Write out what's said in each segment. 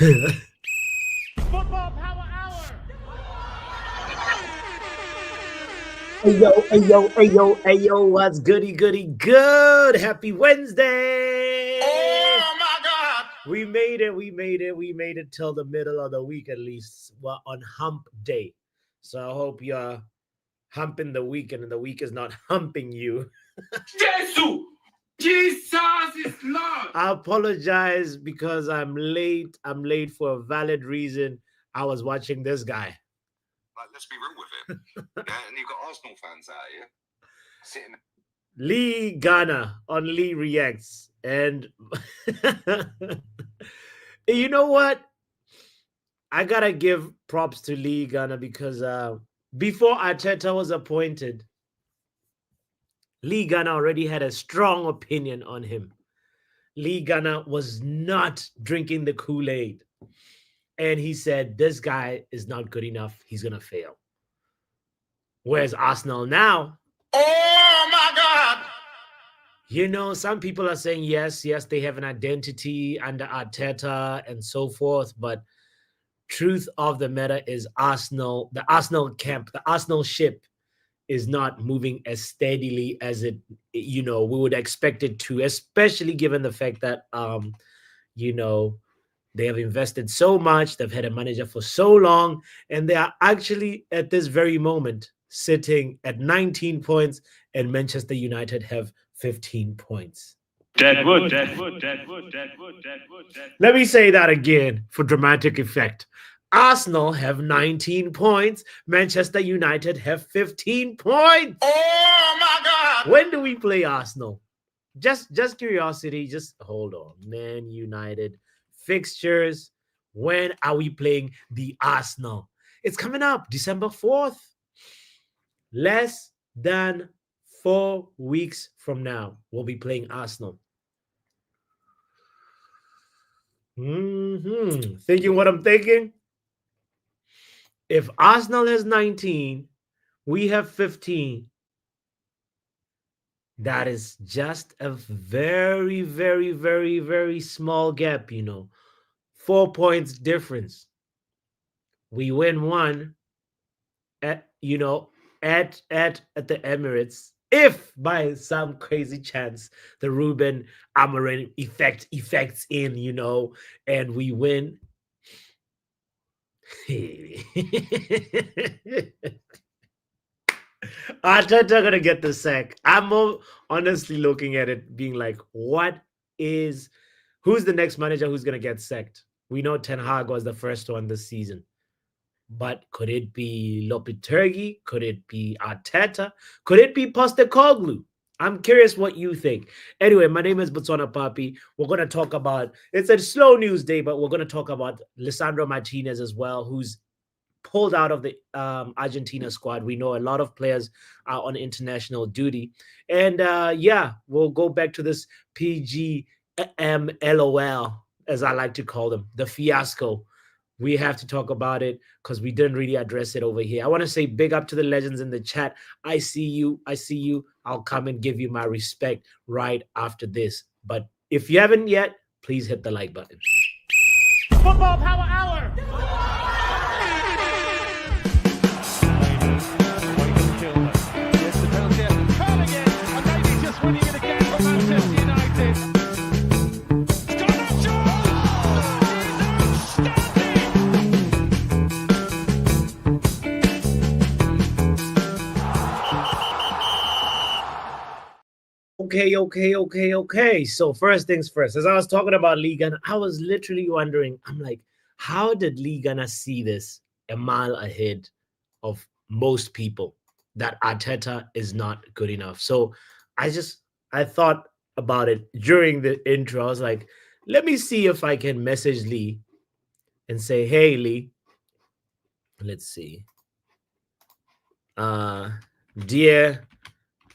Football Power Hour. Hey yo, what's goody good? Happy Wednesday! Oh my God! We made it till the middle of the week at least. Well, on hump day. So I hope you're humping the weekend and the week is not humping you. Jesus is Lord. I apologize because I'm late. I'm late for a valid reason. I was watching this guy. Like, let's be real with him. Yeah, and you've got Arsenal fans out here sitting. Lee Ghana on Lee Reacts. And you know what? I gotta give props to Lee Ghana because before Arteta was appointed, Lee Ghana already had a strong opinion on him. Lee Ghana was not drinking the Kool-Aid. And he said, this guy is not good enough. He's gonna fail. Whereas Arsenal now, Oh my God! you know, some people are saying yes, they have an identity under Arteta and so forth, but truth of the matter is Arsenal, the Arsenal camp, the Arsenal ship is not moving as steadily as we would expect it to, especially given the fact that they have invested so much, they've had a manager for so long, and they are actually at this very moment sitting at 19 points, and Manchester United have 15 points. Deadwood. Let me say that again for dramatic effect. Arsenal have 19 points. Manchester United have 15 points. Oh my God! When do we play Arsenal? Just curiosity. Just hold on. Man United fixtures. When are we playing the Arsenal? It's coming up December 4th. Less than 4 weeks from now, we'll be playing Arsenal. Thinking what I'm thinking? If Arsenal has 19, we have 15. That is just a very, very, very, very small gap, 4 points difference. We win one at the Emirates. If by some crazy chance the Ruben Amorim effects in, and we win. Arteta gonna get the sack. I'm honestly looking at it being like, who's the next manager who's gonna get sacked? We know Ten Hag was the first one this season. But could it be Lopetegui? Could it be Arteta? Could it be Postecoglou? I'm curious what you think. Anyway, my name is Botswana Papi. We're going to talk about, it's a slow news day, but we're going to talk about Lisandro Martinez as well, who's pulled out of the Argentina squad. We know a lot of players are on international duty. And we'll go back to this PGMOL, as I like to call them, the fiasco. We have to talk about it because we didn't really address it over here. I want to say big up to the legends in the chat. I see you. I'll come and give you my respect right after this. But if you haven't yet, please hit the like button. Football Power Hour. Okay. So first things first, as I was talking about Lee Ghana, I was literally wondering, I'm like, how did Lee Ghana see this a mile ahead of most people that Arteta is not good enough? So I thought about it during the intro. I was like, let me see if I can message Lee and say, hey, Lee, let's see. Dear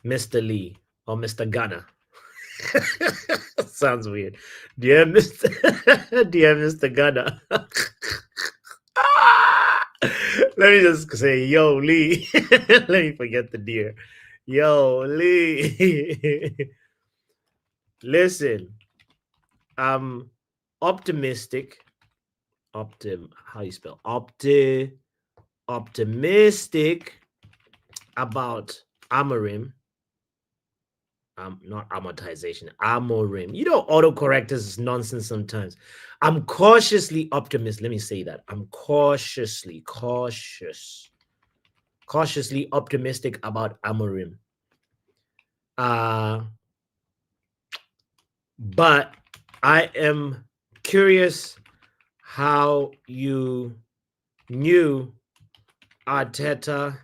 Mr. Lee or Mr. Ghana. Sounds weird. Dear Mr. Ghana. Let me just say, yo, Lee. Let me forget the dear. Yo, Lee. Listen, I'm optimistic how you spell optimistic about Amorim. Not amortization, Amorim. You know, autocorrect is nonsense sometimes. I'm cautiously optimistic. Let me say that. I'm cautiously optimistic about Amorim. But I am curious how you knew Arteta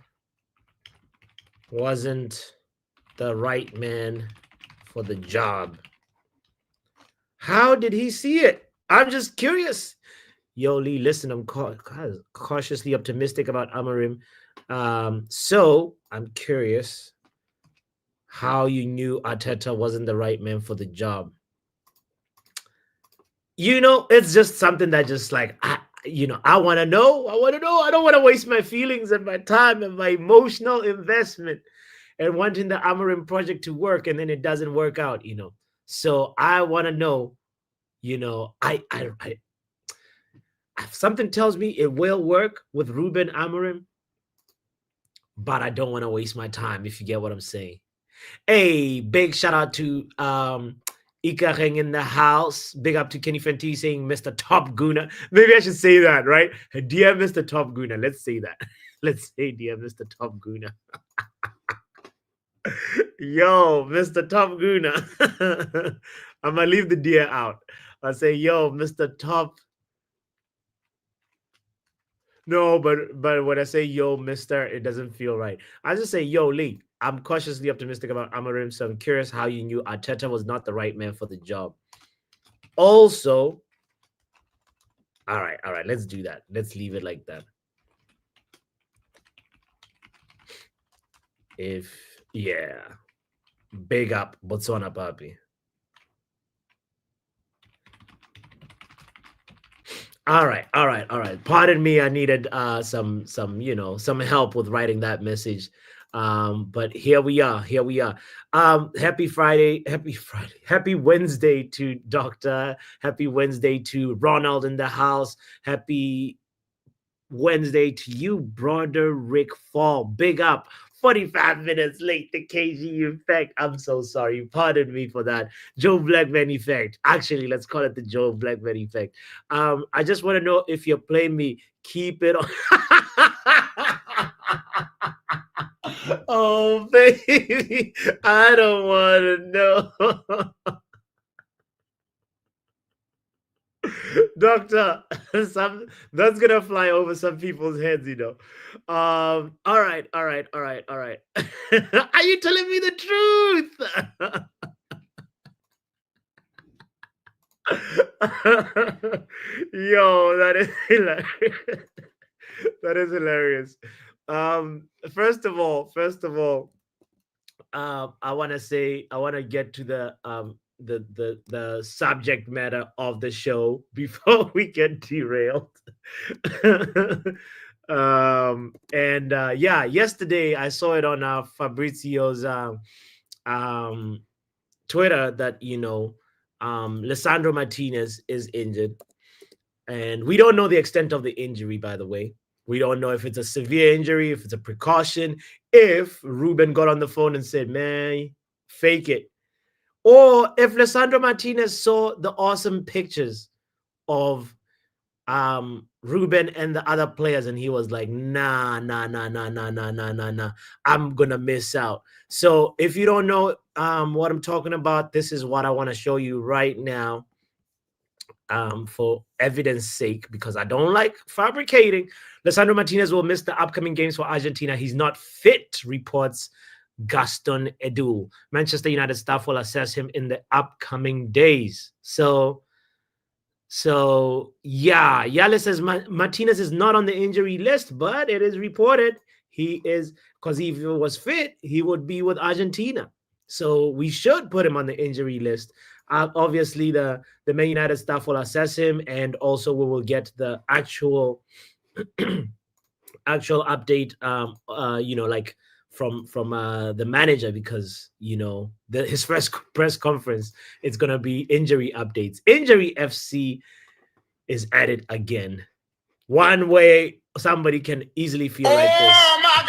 wasn't the right man for the job. How did he see it? I'm just curious. Yo, Lee, listen, I'm cautiously optimistic about Amorim. So I'm curious how you knew Arteta wasn't the right man for the job. You know, it's just something that just like, I want to know. I don't want to waste my feelings and my time and my emotional investment and wanting the Amorim project to work, and then it doesn't work out, So I want to know, I something tells me it will work with Ruben Amorim, but I don't want to waste my time, if you get what I'm saying. Hey, big shout out to Ikareng in the house. Big up to Kenny Fenty saying Mr. Top Guna. Maybe I should say that, right? Dear Mr. Top Guna. Let's say that. Let's say dear Mr. Top Guna. Yo, Mr. Top Guna. I'm going to leave the dear out. I'll say, yo, Mr. Top. No, but when I say yo, Mister, it doesn't feel right. I just say, yo, Lee. I'm cautiously optimistic about Amorim, so I'm curious how you knew Arteta was not the right man for the job. Also, all right, let's do that. Let's leave it like that. Big up, Botswana Papi. All right. Pardon me, I needed some help with writing that message. But here we are. Happy Friday. Happy Wednesday to Doctor. Happy Wednesday to Ronald in the house. Happy Wednesday to you, brother Rick Fall. Big up. 45 minutes late, the KG effect. I'm so sorry. Pardon me for that. Joe Blackman effect. Actually, let's call it the Joe Blackman effect. I just want to know if you're playing me. Keep it on. Oh, baby. I don't want to know. Doctor, that's gonna fly over some people's heads, All right. Are you telling me the truth? Yo, that is hilarious. That is hilarious. First of all, I want to get to the subject matter of the show before we get derailed. Yesterday I saw it on Fabrizio's Twitter that Lisandro Martinez is injured, and we don't know the extent of the injury, by the way. We don't know if it's a severe injury, if it's a precaution, if Ruben got on the phone and said, man, fake it. Or if Lisandro Martinez saw the awesome pictures of Ruben and the other players, and he was like, nah, I'm going to miss out. So if you don't know what I'm talking about, this is what I want to show you right now. For evidence sake, because I don't like fabricating. Lisandro Martinez will miss the upcoming games for Argentina. He's not fit, reports Gaston Edu. Manchester United staff will assess him in the upcoming days. So Yale says Martinez is not on the injury list, but it is reported he is, because if he was fit, he would be with Argentina. So we should put him on the injury list. Obviously, the Man United staff will assess him, and also we will get the actual update. Like from the manager, because his first press conference, it's gonna be injury updates. Injury FC is at it again. One way somebody can easily feel like this. Oh my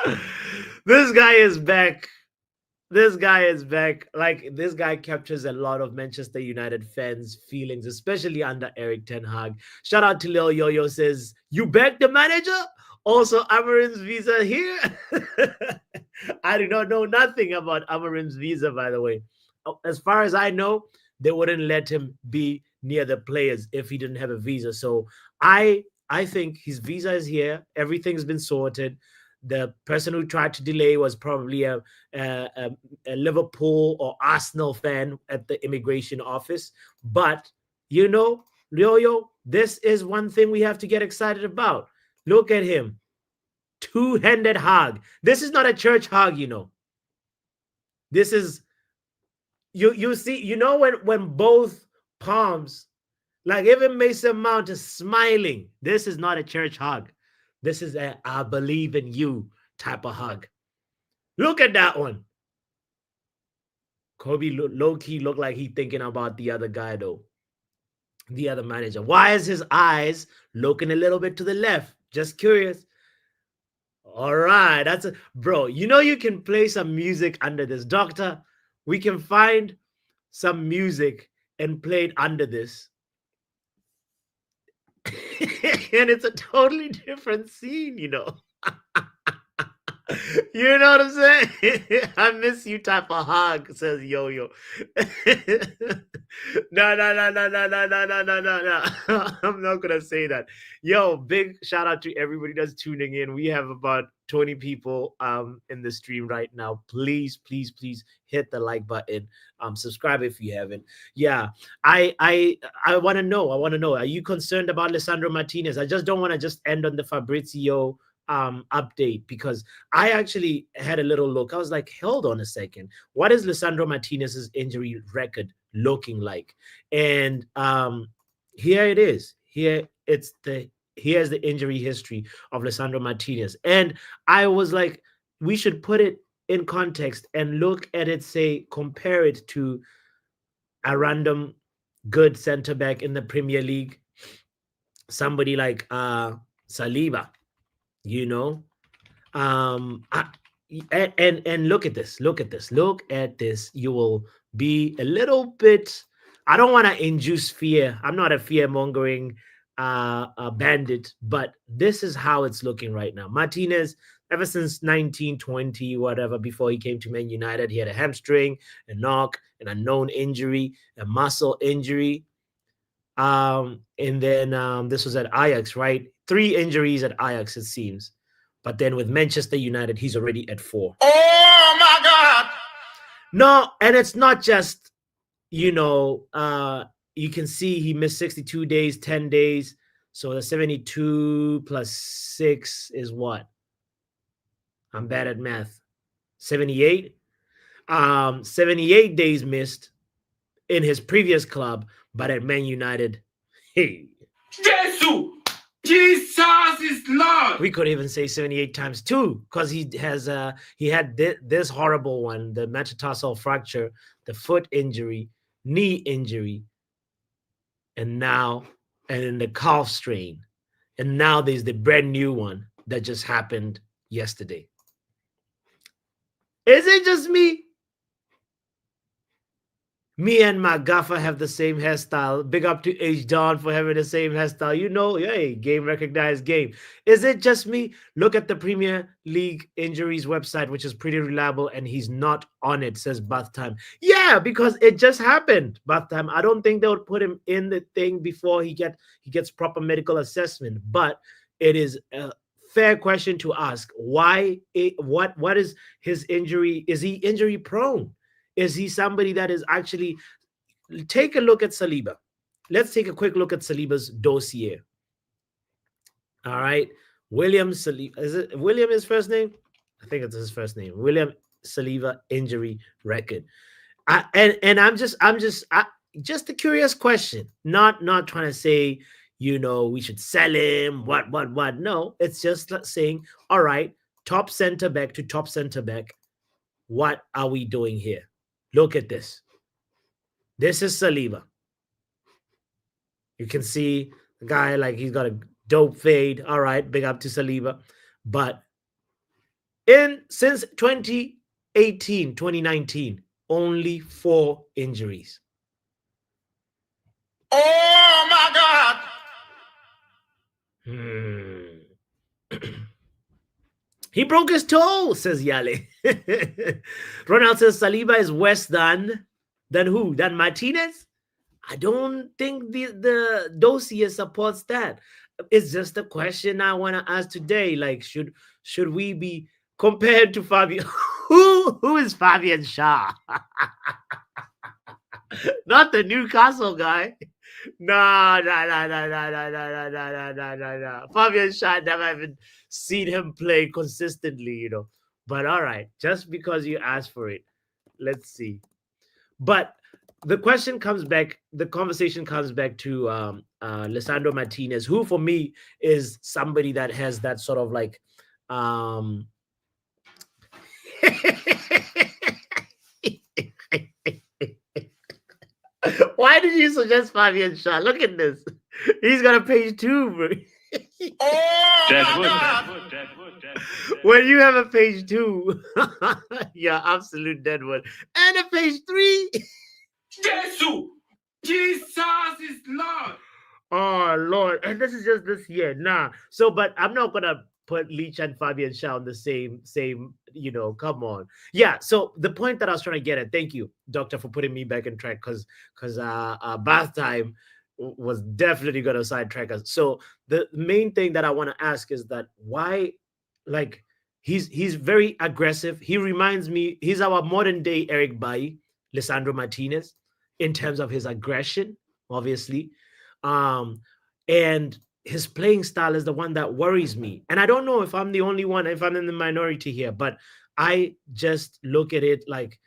God! This guy is back. This guy is back. Like, this guy captures a lot of Manchester United fans' feelings, especially under Eric Ten Hag. Shout out to Lil Yo-Yo, says, "You back the manager? Also, Amarim's visa here." I do not know nothing about Amarim's visa, by the way. As far as I know, they wouldn't let him be near the players if he didn't have a visa. So I think his visa is here. Everything's been sorted. The person who tried to delay was probably a Liverpool or Arsenal fan at the immigration office. But, you know, Yo-Yo, this is one thing we have to get excited about. Look at him. Two-handed hug. This is not a church hug, you know. This is, you see, you know, when both palms, like even Mason Mount is smiling. This is not a church hug. This is a "I believe in you" type of hug. Look at that one. Kobe low-key looked like he thinking about the other guy, though. The other manager. Why is his eyes looking a little bit to the left? Just curious. All right. That's a bro. You know, you can play some music under this. Doctor, we can find some music and play it under this. And it's a totally different scene, you know. You know what I'm saying? "I miss you" type of hug, says Yo-Yo. No. I'm not gonna say that. Yo, big shout out to everybody that's tuning in. We have about 20 people in the stream right now. Please hit the like button. Subscribe if you haven't. Yeah, I want to know. Are you concerned about Lisandro Martinez? I just don't want to just end on the Fabrizio update, because I actually had a little look. I was like, hold on a second, what is Lisandro Martinez's injury record looking like? And here it is. Here's the injury history of Lisandro Martinez. And I was like, we should put it in context and look at it, say, compare it to a random good center back in the Premier League, somebody like Saliba. You know, and look at this. Look at this. You will be a little bit. I don't want to induce fear. I'm not a fear mongering bandit, but this is how it's looking right now. Martinez, ever since 1920, whatever, before he came to Man United, he had a hamstring, a knock, an unknown injury, a muscle injury. And then this was at Ajax, right? 3 injuries at Ajax, it seems. But then with Manchester United, he's already at 4. Oh my God! No, and it's not just, you know, you can see he missed 62 days, 10 days. So the 72 plus 6 is what? I'm bad at math. 78? 78 days missed in his previous club, but at Man United, hey. Jesus is Lord. We could even say 78 times 2, because he had this horrible one, the metatarsal fracture, the foot injury, knee injury, and then the calf strain. And now there's the brand new one that just happened yesterday. Is it just me? Me and my gaffer have the same hairstyle. Big up to H. Don for having the same hairstyle. You know, hey, game recognized game. Is it just me? Look at the Premier League injuries website, which is pretty reliable, and he's not on it, says Bath Time. Yeah, because it just happened, Bath Time. I don't think they would put him in the thing before he gets proper medical assessment. But it is a fair question to ask. What is his injury? Is he injury prone? Is he somebody that is actually... Take a look at Saliba. Let's take a quick look at Saliba's dossier. All right. William Saliba. Is it William his first name? I think it's his first name. William Saliba injury record. And I'm just a curious question. Not trying to say, you know, we should sell him. What? No, it's just saying, all right, top center back to top center back. What are we doing here? Look at this. This is Saliba. You can see the guy, like, he's got a dope fade. All right, big up to Saliba. But since 2018, 2019, only 4 injuries. Oh my God. He broke his toe, says Yale. Ronald says Saliba is worse than who? Than Martinez? I don't think the dossier supports that. It's just a question I want to ask today. Like, should we be compared to Fabian? Who is Fabian Shah? Not the Newcastle guy. No. Fabian Shah, never even seen him play consistently, But all right, just because you asked for it, let's see. But the question comes back, the conversation comes back to Lisandro Martinez, who for me is somebody that has that sort of like Why did you suggest Fabian Shah? Look at this. He's got a page 2, bro. Oh my God. When you have a page 2, you're absolute deadwood. And a page 3. Jesus is Lord. Oh, Lord. And this is just this year. Nah. So, but I'm not going to put Leach and Fabian Shah on the same, come on. Yeah. So the point that I was trying to get at, thank you, Doctor, for putting me back in track, because bath time was definitely going to sidetrack us. So the main thing that I want to ask is that why, like, he's very aggressive. He reminds me, he's our modern day Eric Bailly, Lisandro Martinez, in terms of his aggression, obviously. And his playing style is the one that worries me. And I don't know if I'm the only one, if I'm in the minority here, but I just look at it like,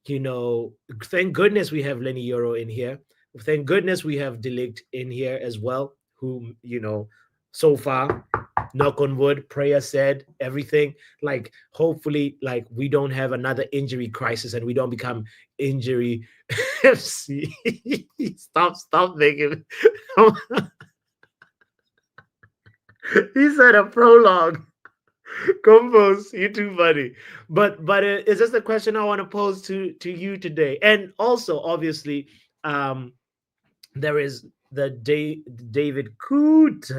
thank goodness we have Lenny Euro in here. Thank goodness we have Delict in here as well, who, so far, knock on wood, prayer said, everything. Like, hopefully, like, we don't have another injury crisis and we don't become injury FC. Stop making He said a prologue. Compose, you're too funny. But it's just a question I want to pose to you today. And also, obviously, there is the David Coote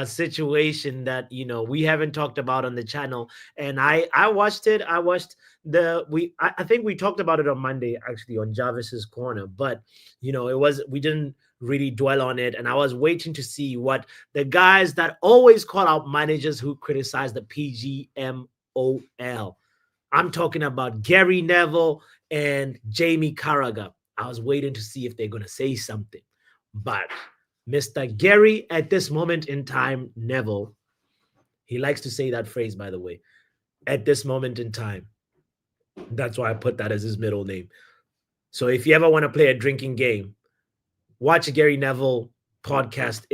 situation that we haven't talked about on the channel. And I watched it. I watched I think we talked about it on Monday, actually, on Jarvis's Corner. But we didn't really dwell on it, and I was waiting to see what the guys that always call out managers who criticize the PGMOL. I'm talking about Gary Neville and Jamie Carragher. I was waiting to see if they're going to say something. But Mr. Gary, at this moment in time, Neville, he likes to say that phrase, by the way, at this moment in time. That's why I put that as his middle name. So if you ever want to play a drinking game, watch a Gary Neville podcast,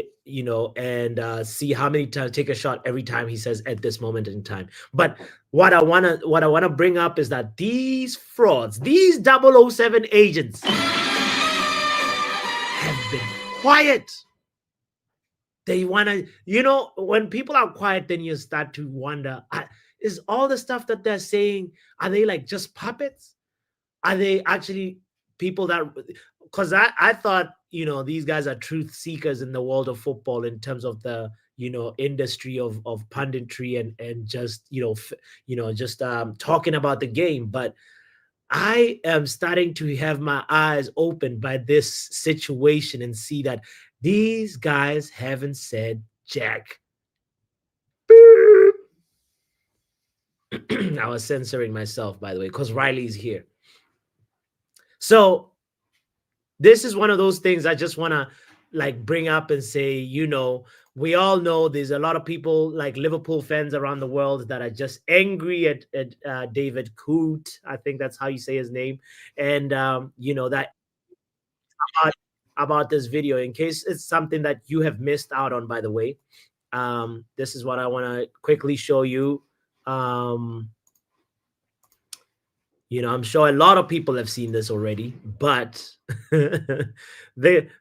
and see how many times, take a shot every time he says at this moment in time. But what I wanna bring up is that these frauds, these 007 agents have been quiet. They wanna, when people are quiet, then you start to wonder, is all the stuff that they're saying, are they like just puppets? Are they actually people that, because I thought, these guys are truth seekers in the world of football in terms of the, industry of punditry and just, talking about the game. But I am starting to have my eyes opened by this situation and see that these guys haven't said jack. I was censoring myself, by the way, because Riley's here. So this is one of those things I just want to like bring up and say, we all know there's a lot of people like Liverpool fans around the world that are just angry at David Coote. I think that's how you say his name. And, that about this video, in case it's something that you have missed out on, by the way. This is what I want to quickly show you. I'm sure a lot of people have seen this already, but the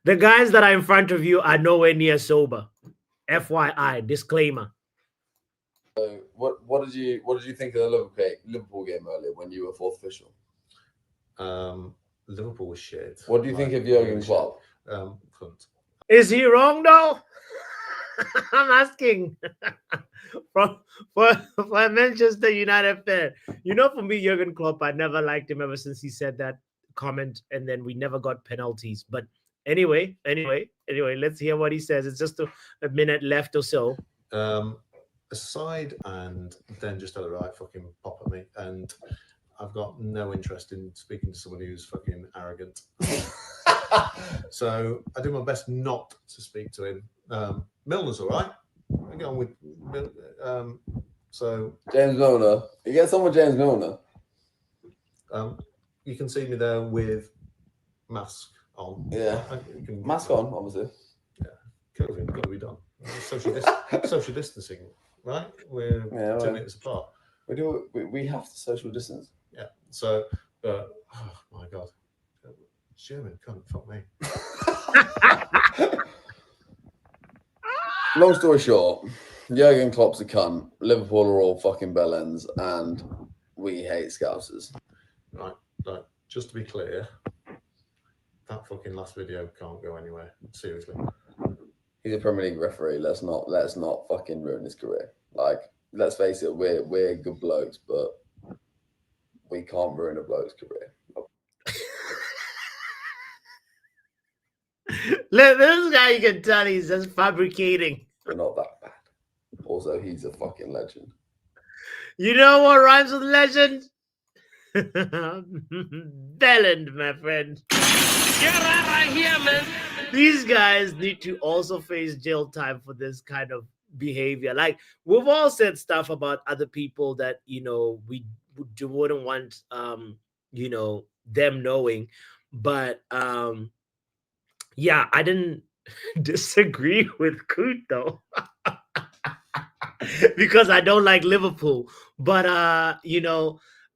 guys that are in front of you are nowhere near sober. FYI, disclaimer. So what did you think of the Liverpool game earlier when you were fourth official? Liverpool was shit. What do you think of Jurgen Klopp? Cunt. Is he wrong though? I'm asking for a Manchester United fan. For me, Jurgen Klopp, I never liked him ever since he said that comment, and then we never got penalties. But anyway, let's hear what he says. It's just a minute left or so. Aside, and then just had a right fucking pop at me, and I've got no interest in speaking to someone who's fucking arrogant. So I do my best not to speak to him. Milner's all right. I get on with so James Milner. You get someone James Milner. you can see me there with mask on. Yeah. Mask on, obviously. Yeah. COVID got to be done. Social distancing, right? We're 2 meters apart. We have to social distance. Yeah. So oh my god. German cunt, fuck me. Long story short, Jurgen Klopp's a cunt. Liverpool are all fucking bellends, and we hate Scousers. Right. Just to be clear, that fucking last video can't go anywhere. Seriously. He's a Premier League referee. Let's not fucking ruin his career. Like, let's face it, we're good blokes, but we can't ruin a bloke's career. Look, this guy, you can tell he's just fabricating. We're not that bad. Also, he's a fucking legend. You know what rhymes with legend? Belland, my friend. Get out of here, man. These guys need to also face jail time for this kind of behavior. Like, we've all said stuff about other people that, we wouldn't want, them knowing. But, yeah, I didn't disagree with Coot, though. Because I don't like Liverpool. But,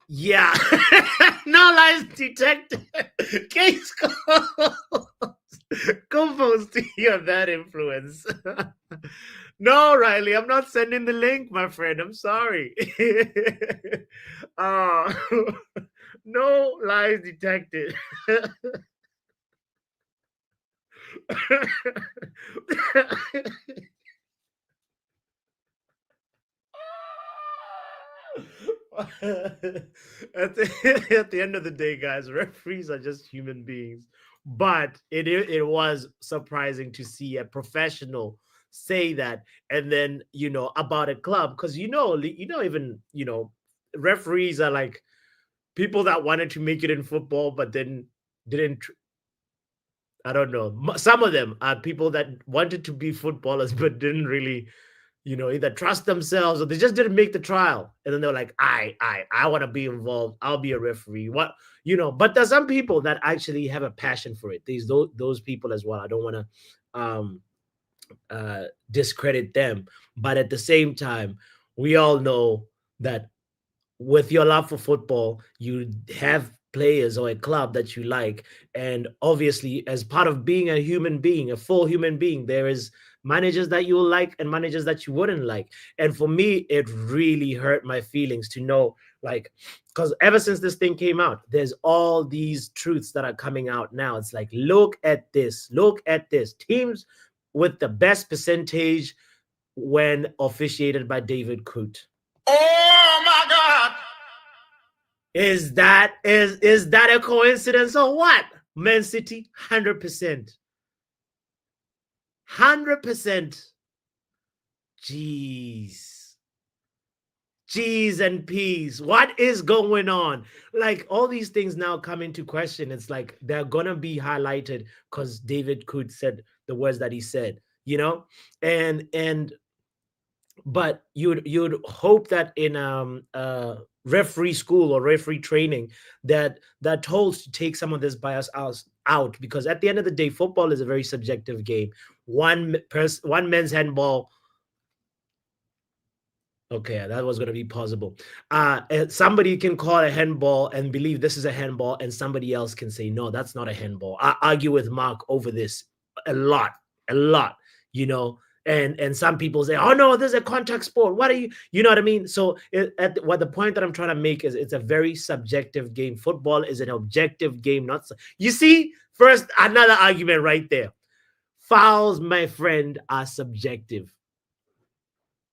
yeah. No lies detected. Case composed to your bad influence. No, Riley, I'm not sending the link, my friend. I'm sorry. No lies detected. At the end of the day, guys, referees are just human beings. But it was surprising to see a professional say that, and then about a club, because even referees are like people that wanted to make it in football, but then didn't. I don't know. Some of them are people that wanted to be footballers, but didn't really, either trust themselves or they just didn't make the trial. And then they're like, I want to be involved. I'll be a referee. But there's some people that actually have a passion for it. There's those people as well. I don't want to discredit them. But at the same time, we all know that with your love for football, you have players or a club that you like, and obviously as part of being a human being, a full human being, there is managers that you will like and managers that you wouldn't like. And for me, it really hurt my feelings to know, like, because ever since this thing came out, there's all these truths that are coming out now. It's like, look at this teams with the best percentage when officiated by David Coote. Oh my God! Is that a coincidence or what? Man City, 100%. 100%. G's and P's. What is going on? Like, all these things now come into question. It's like they're gonna be highlighted because David Coote said the words that he said, but you'd hope that in referee school or referee training that told to take some of this bias out, because at the end of the day, football is a very subjective game. One men's handball Okay, that was going to be possible. Somebody can call a handball and believe this is a handball, and somebody else can say, no, that's not a handball. I argue with Mark over this a lot, you know, and some people say, oh, no, this is a contact sport. What are you know what I mean? So what the point that I'm trying to make is it's a very subjective game. Football is an objective game. You see, first, another argument right there. Fouls, my friend, are subjective.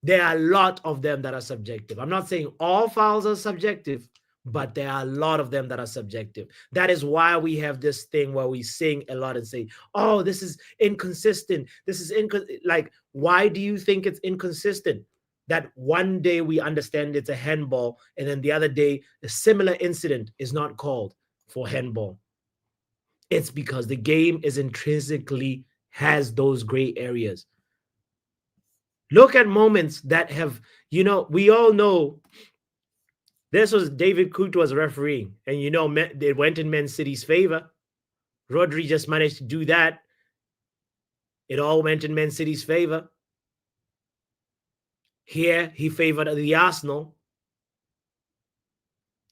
There are a lot of them that are subjective. I'm not saying all fouls are subjective, but there are a lot of them that are subjective. That is why we have this thing where we sing a lot and say, oh, this is inconsistent. This is like, why do you think it's inconsistent? That one day we understand it's a handball, and then the other day a similar incident is not called for handball. It's because the game is intrinsically has those gray areas. Look at moments that have, you know, we all know this was David Coote was refereeing, and you know, they went in Man City's favor. Rodri just managed to do that. It all went in Man City's favor. Here, he favored the Arsenal.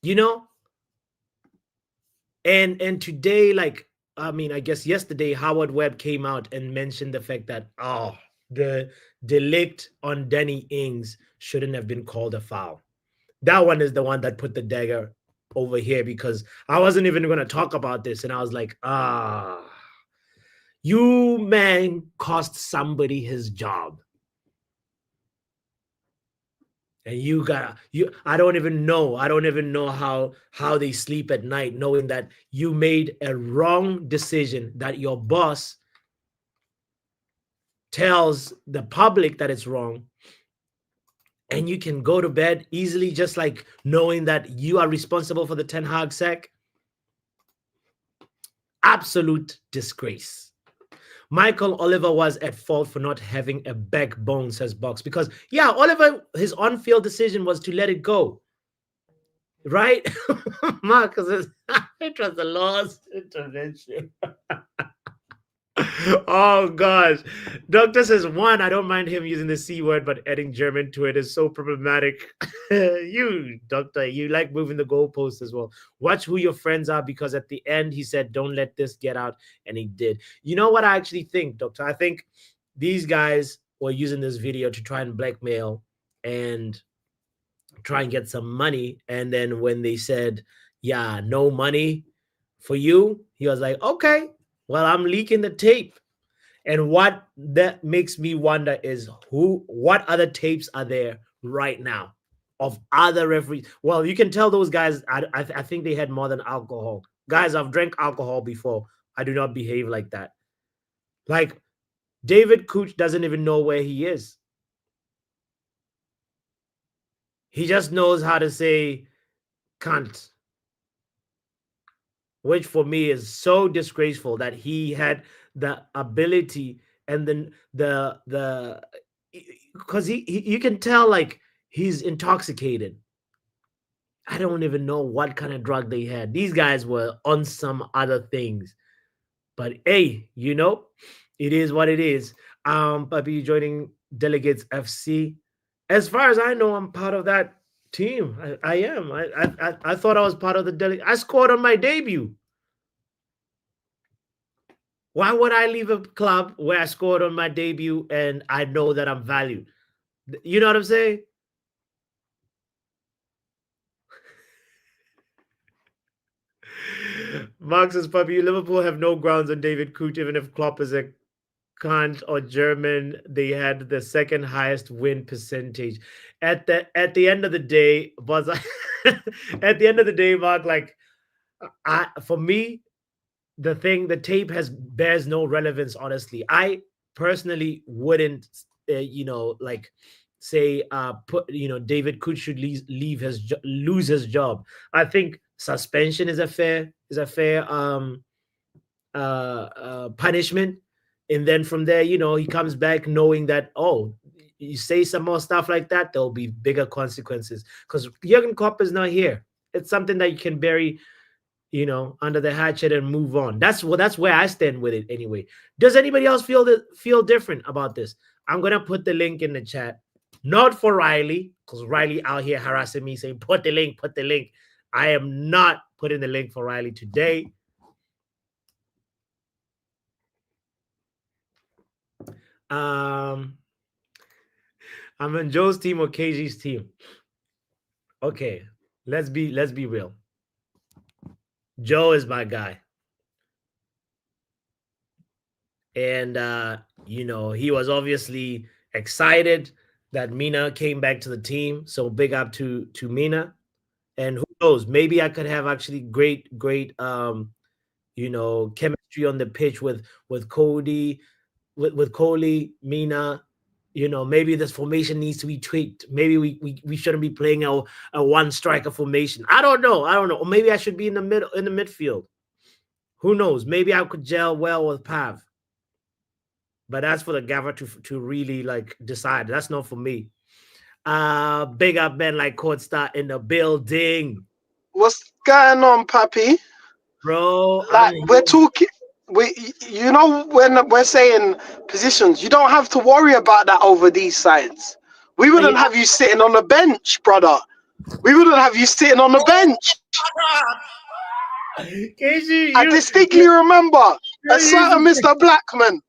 You know? And today, like, I mean, I guess yesterday, Howard Webb came out and mentioned the fact that, oh, the delict on Danny Ings shouldn't have been called a foul. That one is the one that put the dagger over here, because I wasn't even going to talk about this. And I was like, you, man, cost somebody his job. And I don't even know how they sleep at night, knowing that you made a wrong decision, that your boss tells the public that it's wrong, and you can go to bed easily, just like knowing that you are responsible for the Ten Hag sack. Absolute disgrace. Michael Oliver was at fault for not having a backbone, says Box, because, yeah, Oliver, his on-field decision was to let it go. Right? Marcus says, it was a lost intervention. Oh gosh. Doctor says, one, I don't mind him using the C word, but adding German to it is so problematic. You, Doctor, you like moving the goalposts as well. Watch who your friends are, because at the end he said, don't let this get out, and he did. You know what I actually think, Doctor? I think these guys were using this video to try and blackmail and try and get some money, and then when they said, yeah, no money for you, he was like, okay, well, I'm leaking the tape. And what that makes me wonder is what other tapes are there right now of other referees? Well, you can tell those guys, I think they had more than alcohol. Guys, I've drank alcohol before. I do not behave like that. Like, David Coote doesn't even know where he is. He just knows how to say cunt, which for me is so disgraceful, that he had the ability and then because you can tell, like, he's intoxicated. I don't even know what kind of drug they had. These guys were on some other things. But hey, you know, it is what it is. Papi joining Delegates FC. As far as I know, I'm part of that team. I am. I thought I was part of the delegate. I scored on my debut. Why would I leave a club where I scored on my debut and I know that I'm valued? You know what I'm saying? Mark says, Puppy, Liverpool have no grounds on David Coote, even if Klopp is a cunt or German. They had the second highest win percentage. At the end of the day, Buzz, at the end of the day, Mark, like, for me, the tape bears no relevance, honestly. I personally wouldn't, like, say, David Coote should lose his job. I think suspension is a fair punishment, and then from there, he comes back knowing that, oh, you say some more stuff like that, there'll be bigger consequences, because Jurgen Klopp is not here. It's something that you can bury under the hatchet and move on. That's where I stand with it anyway. Does anybody else feel different about this? I'm going to put the link in the chat. Not for Riley, because Riley out here harassing me saying, put the link, put the link. I am not putting the link for Riley today. I'm on Joe's team or KG's team. Okay, let's be real. Joe is my guy. And you know, he was obviously excited that Mina came back to the team. So big up to Mina. And who knows, maybe I could have actually great you know, chemistry on the pitch with Cody, with Coley, Mina. You know, maybe this formation needs to be tweaked. Maybe we shouldn't be playing a one striker formation. I don't know. Or maybe I should be in the midfield. Who knows? Maybe I could gel well with Pav. But that's for the gaffer to really like decide. That's not for me. Big up men like Courtstar in the building. What's going on, Pappy? Bro, Like we're talking, you know, when we're saying positions, you don't have to worry about that over these sides. We wouldn't have you sitting on the bench, brother. We wouldn't have you sitting on the bench. KG, I distinctly remember a certain Mr. Blackman.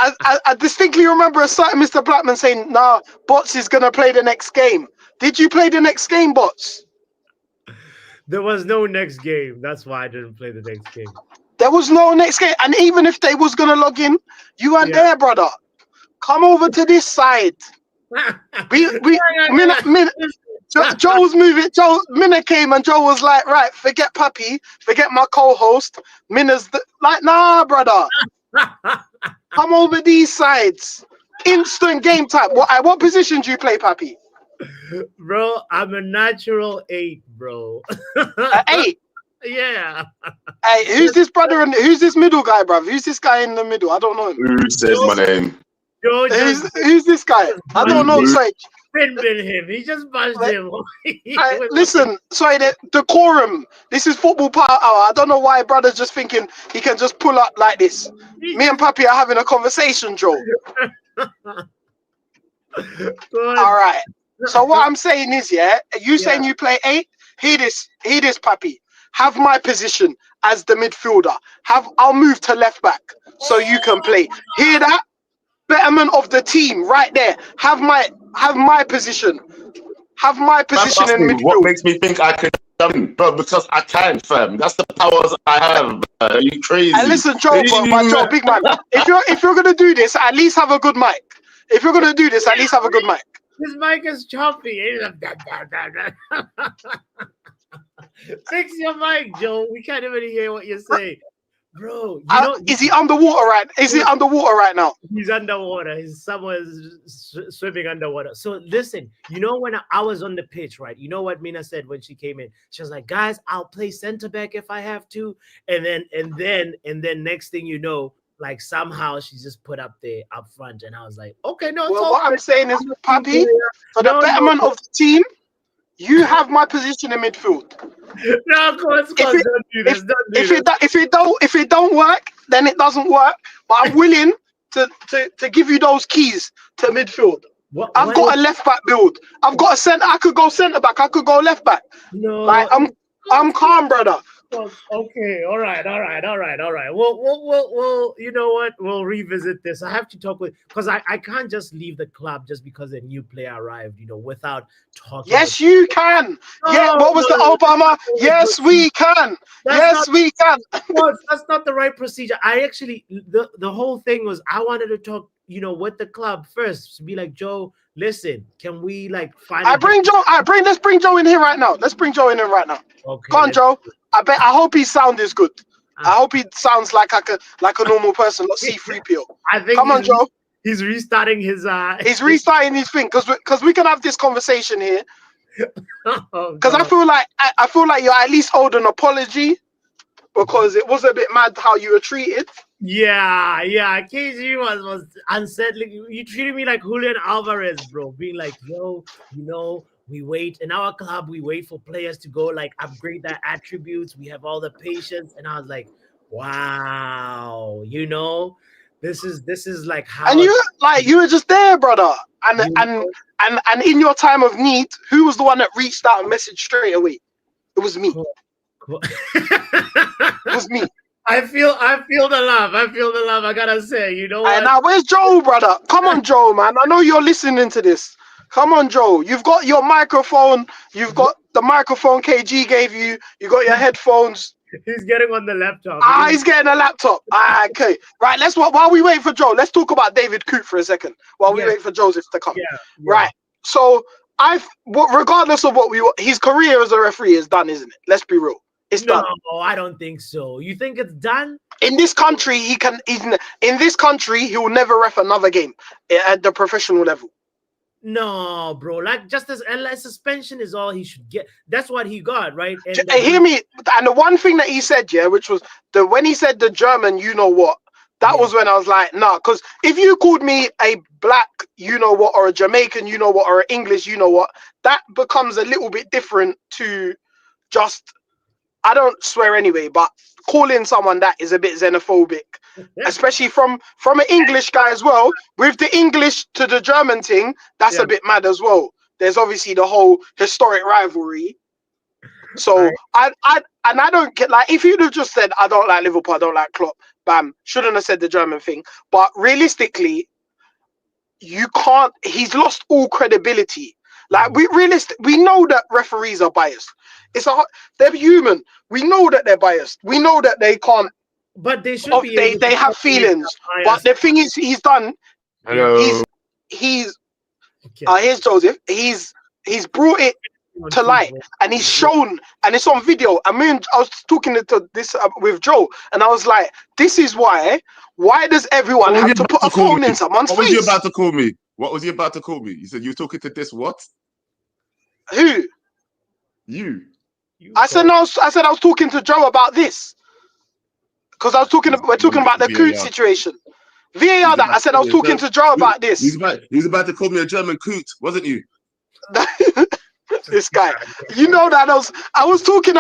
I distinctly remember a certain Mr. Blackman saying, "Nah, Bots is gonna play the next game." Did you play the next game, Bots? There was no next game. That's why I didn't play the next game. There was no next game, and even if they was gonna log in, you weren't there, brother. Come over to this side. Joe was moving. Minna came and Joe was like, "Right, forget Pappy, forget my co-host. Minna's like, nah, brother. Come over these sides. Instant game time. What position do you play, Pappy?" Bro, I'm a natural 8, bro. 8. Yeah. Hey, who's this brother and who's this middle guy, bruv? Who's this guy in the middle? I don't know him. Who says my name? Who's this guy? I don't know. Sorry. Bin him. He just buzzed him. Listen, sorry, the decorum. This is football power hour. I don't know why brother's just thinking he can just pull up like this. Me and Pappy are having a conversation, Joe. All right. So what I'm saying is, saying you play 8. Hear this, Pappy. Have my position as the midfielder. I'll move to left back so you can play. Hear that? Betterment of the team, right there. Have my position. Have my position in midfield. What makes me think I can jump, bro? Because I can, fam. That's the powers I have. Are you crazy? And listen, Joe, Joe, big man. If you're gonna do this, at least have a good mic. If you're gonna do this, at least have a good mic. His mic is choppy. Fix your mic, Joe. We can't even hear what you're saying. Bro, is he underwater right? Is he underwater right now? He's underwater. He's somewhere swimming underwater. So listen, you know when I was on the pitch, right? You know what Mina said when she came in? She was like, "Guys, I'll play center back if I have to." And then next thing you know, like somehow she's just put up there up front, and I was like, "Okay, no." Well, what I'm saying is, Pappy, for the betterment of the team, you have my position in midfield. No, of course, don't do this. If it don't work, then it doesn't work. But I'm willing to give you those keys to midfield. I've got a left back build. I've got a center. I could go center back. I could go left back. No, like I'm calm, brother. Okay, all right. We'll you know what? We'll revisit this. I have to talk because I can't just leave the club just because a new player arrived, you know, without talking. Yes, you can. What was the Obama? Yes, we can. We can. That's not the right procedure. I actually the whole thing was I wanted to talk, you know, with the club first to be like, Joe, listen, can we like find? Let's bring Joe in here right now. Okay. Come on, Joe. I hope his sound is good. I hope he sounds like a normal person, not C3PO. I think. Come on, Joe. He's restarting his. He's restarting his thing because we can have this conversation here. Because I feel like you're at least owed an apology because it was a bit mad how you were treated. Yeah. KG was unsettling. You treated me like Julian Alvarez, bro. Being like, yo, you know, we wait in our club. We wait for players to go like upgrade their attributes. We have all the patience, and I was like, wow, you know. This is like how. And you were just there, brother. And in your time of need, who was the one that reached out and messaged straight away? It was me. It was me. I feel the love. I gotta say, you know what? And now where's Joe, brother? Come on, Joe, man. I know you're listening to this. Come on, Joe. You've got your microphone. You've got the microphone KG gave you. You got your headphones. He's getting on the laptop. He's getting a laptop. Okay. Right. While we wait for Joe, let's talk about David Coote for a second. While we wait for Joseph to come. Yeah. Right. So regardless of his career as a referee is done, isn't it? Let's be real. It's done. No, I don't think so. You think it's done? In this country, he will never ref another game at the professional level. No, bro. Like just as suspension is all he should get. That's what he got, right? And hear me. And the one thing that he said, which was when he said the German, you know what? That was when I was like, nah, because if you called me a black, you know what, or a Jamaican, you know what, or an English, you know what, that becomes a little bit different to just. I don't swear anyway, but calling someone that is a bit xenophobic, especially from an English guy as well. With the English to the German thing, that's a bit mad as well. There's obviously the whole historic rivalry. So I don't get, like, if you'd have just said I don't like Liverpool, I don't like Klopp, bam, shouldn't have said the German thing. But realistically, you can't. He's lost all credibility. Like we know that referees are biased. They're human. We know that they're biased. We know that they can't. But they should be. They have feelings. But the thing is, he's done. Hello. He's here's Joseph. He's brought it to light, and he's shown, and it's on video. I was talking to this with Joe, and I was like, "This is why. Why does everyone have to put a phone in someone's face?" What was you about to call me? What was you about to call me? You said you were talking to this what? Who? You. I said I was talking to Joe about this because we're talking about the Coote situation. VAR that I said I was talking to Joe about this. He was about to call me a German Coote, wasn't you? This guy, you know that I was talking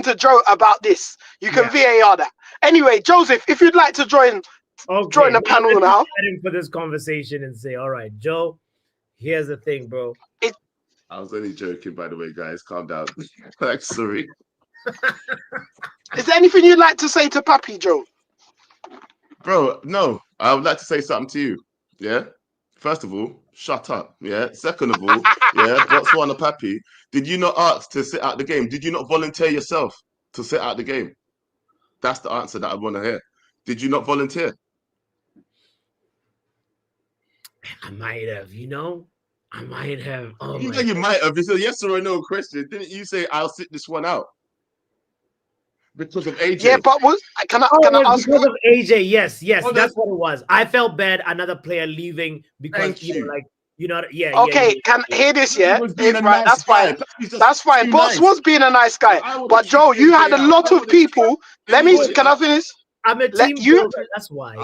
to Joe about this. You can VAR that. Anyway, Joseph, if you'd like to join the panel now. For this conversation and say, all right, Joe, here's the thing, bro. I was only joking, by the way, guys. Calm down. I'm sorry. Is there anything you'd like to say to Papi, Joe? Bro, no. I would like to say something to you. Yeah? First of all, shut up. Yeah? Second of all, Botswana Papi, did you not ask to sit out the game? Did you not volunteer yourself to sit out the game? That's the answer that I want to hear. Did you not volunteer? I might have, I might have. Oh, you know you might have. It's a yes or a no question. Didn't you say I'll sit this one out? Because of AJ. Yeah, but can I ask? Because of AJ, yes, that's what it was. I felt bad. Another player leaving because Okay, can hear this? Yeah, right. That's fine. That's fine. Boss was being a nice guy, but Joe, you had a lot of people. Can I finish? I'm a team builder, that's why.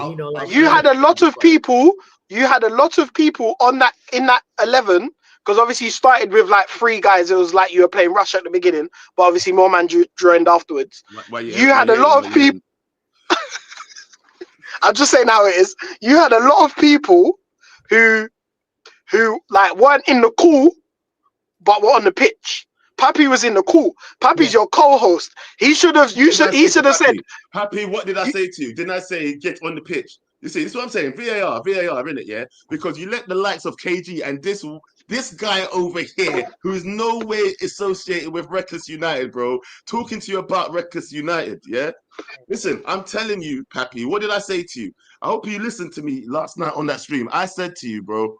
You had a lot of people. You had a lot of people in that 11, because obviously you started with like 3 guys. It was like you were playing Rush at the beginning, but obviously more man joined afterwards. You had a lot of people. I'm just saying how it is. You had a lot of people who like weren't in the call, but were on the pitch. Papi was in the call. Papi's your co-host. He should have said, Papi, what did I say to you? Didn't I say get on the pitch? You see, this is what I'm saying. VAR, innit, yeah? Because you let the likes of KG and this guy over here, who is no way associated with Reckless United, bro, talking to you about Reckless United, yeah? Listen, I'm telling you, Papi, what did I say to you? I hope you listened to me last night on that stream. I said to you, bro,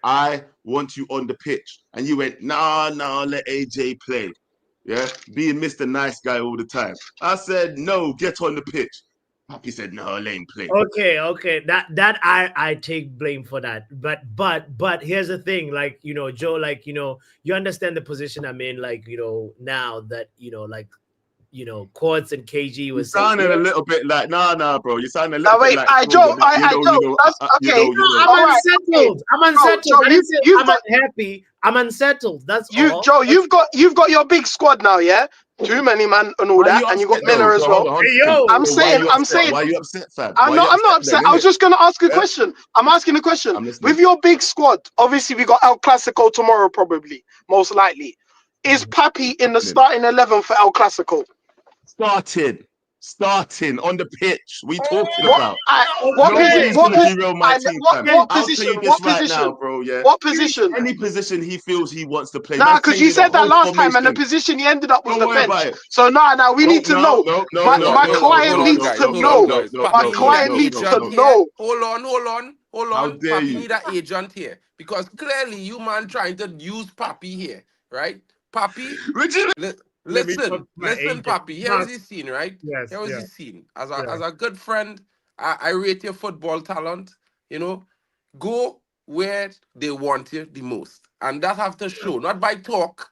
I want you on the pitch. And you went, nah, let AJ play. Yeah? Being Mr. Nice Guy all the time. I said, no, get on the pitch. Papi said, no, let him play. Okay. That I take blame for that. But here's the thing, like, Joe, like, you understand the position I'm in, like, now that, like, you know, Quartz and KG You was saying. sounded a little bit like nah, bro. You sound a little wait, bit like Joe, that's okay. I'm All right, unsettled. I'm unsettled. Joe, I didn't say you've I'm got- unhappy. I'm unsettled. That's all. Joe, you've got your big squad now, yeah. Too many man and all Why that, you and you got upset, Miller though? as Bro, well. hold on, Hey, yo. I'm Bro, why saying. Why you upset, fam? I'm not upset. I was just gonna ask a Yeah? question. I'm asking a question. I'm listening. With your big squad, obviously we got El Clasico tomorrow, probably, most likely. Is Papi in the starting 11 for El Clasico? Starting on the pitch. We talking about? Nobody's Gonna derail my team, fam. what I'll position? tell you this What right position? now, bro. Yeah. What position? Any position he feels he wants to play. Nah, Man's because you changing the said that whole last time, and the formation. position he ended up was Don't the worry about bench. it. So now we need to know. My client needs to know. My client needs to know. Hold How on. dare Papi you? need an agent here because clearly you man trying to use Papi here, right? Papi, Richard, Let me talk to my listen, agent. Papi. Here's Mark. the scene, right? Yes, Here was yeah. the scene. As a good friend, I rate your football talent. You know, go where they want you the most, and that have to show not by talk,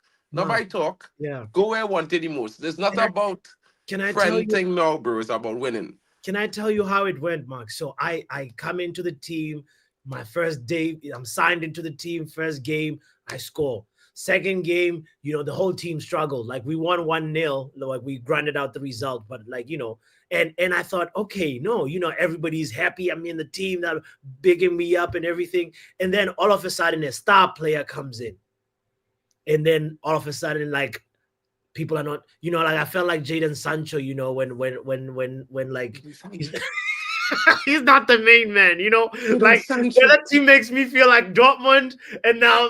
Yeah. Go where want you the most. It's not about Can I tell friend you? thing now, bro. It's about winning. Can I tell you how it went, Mark? So I come into the team, my first day, I'm signed into the team, first game, I score. Second game, you know, the whole team struggled. Like we won 1-0, like we grinded out the result, but like, you know, and I thought, okay, no, you know, everybody's happy. I'm in the team, that bigging me up and everything. And then all of a sudden a star player comes in. And then all of a sudden, like, people are not, you know, like I felt like Jadon Sancho, you know, when like he's not the main man, you know, like the other team makes me feel like Dortmund, and now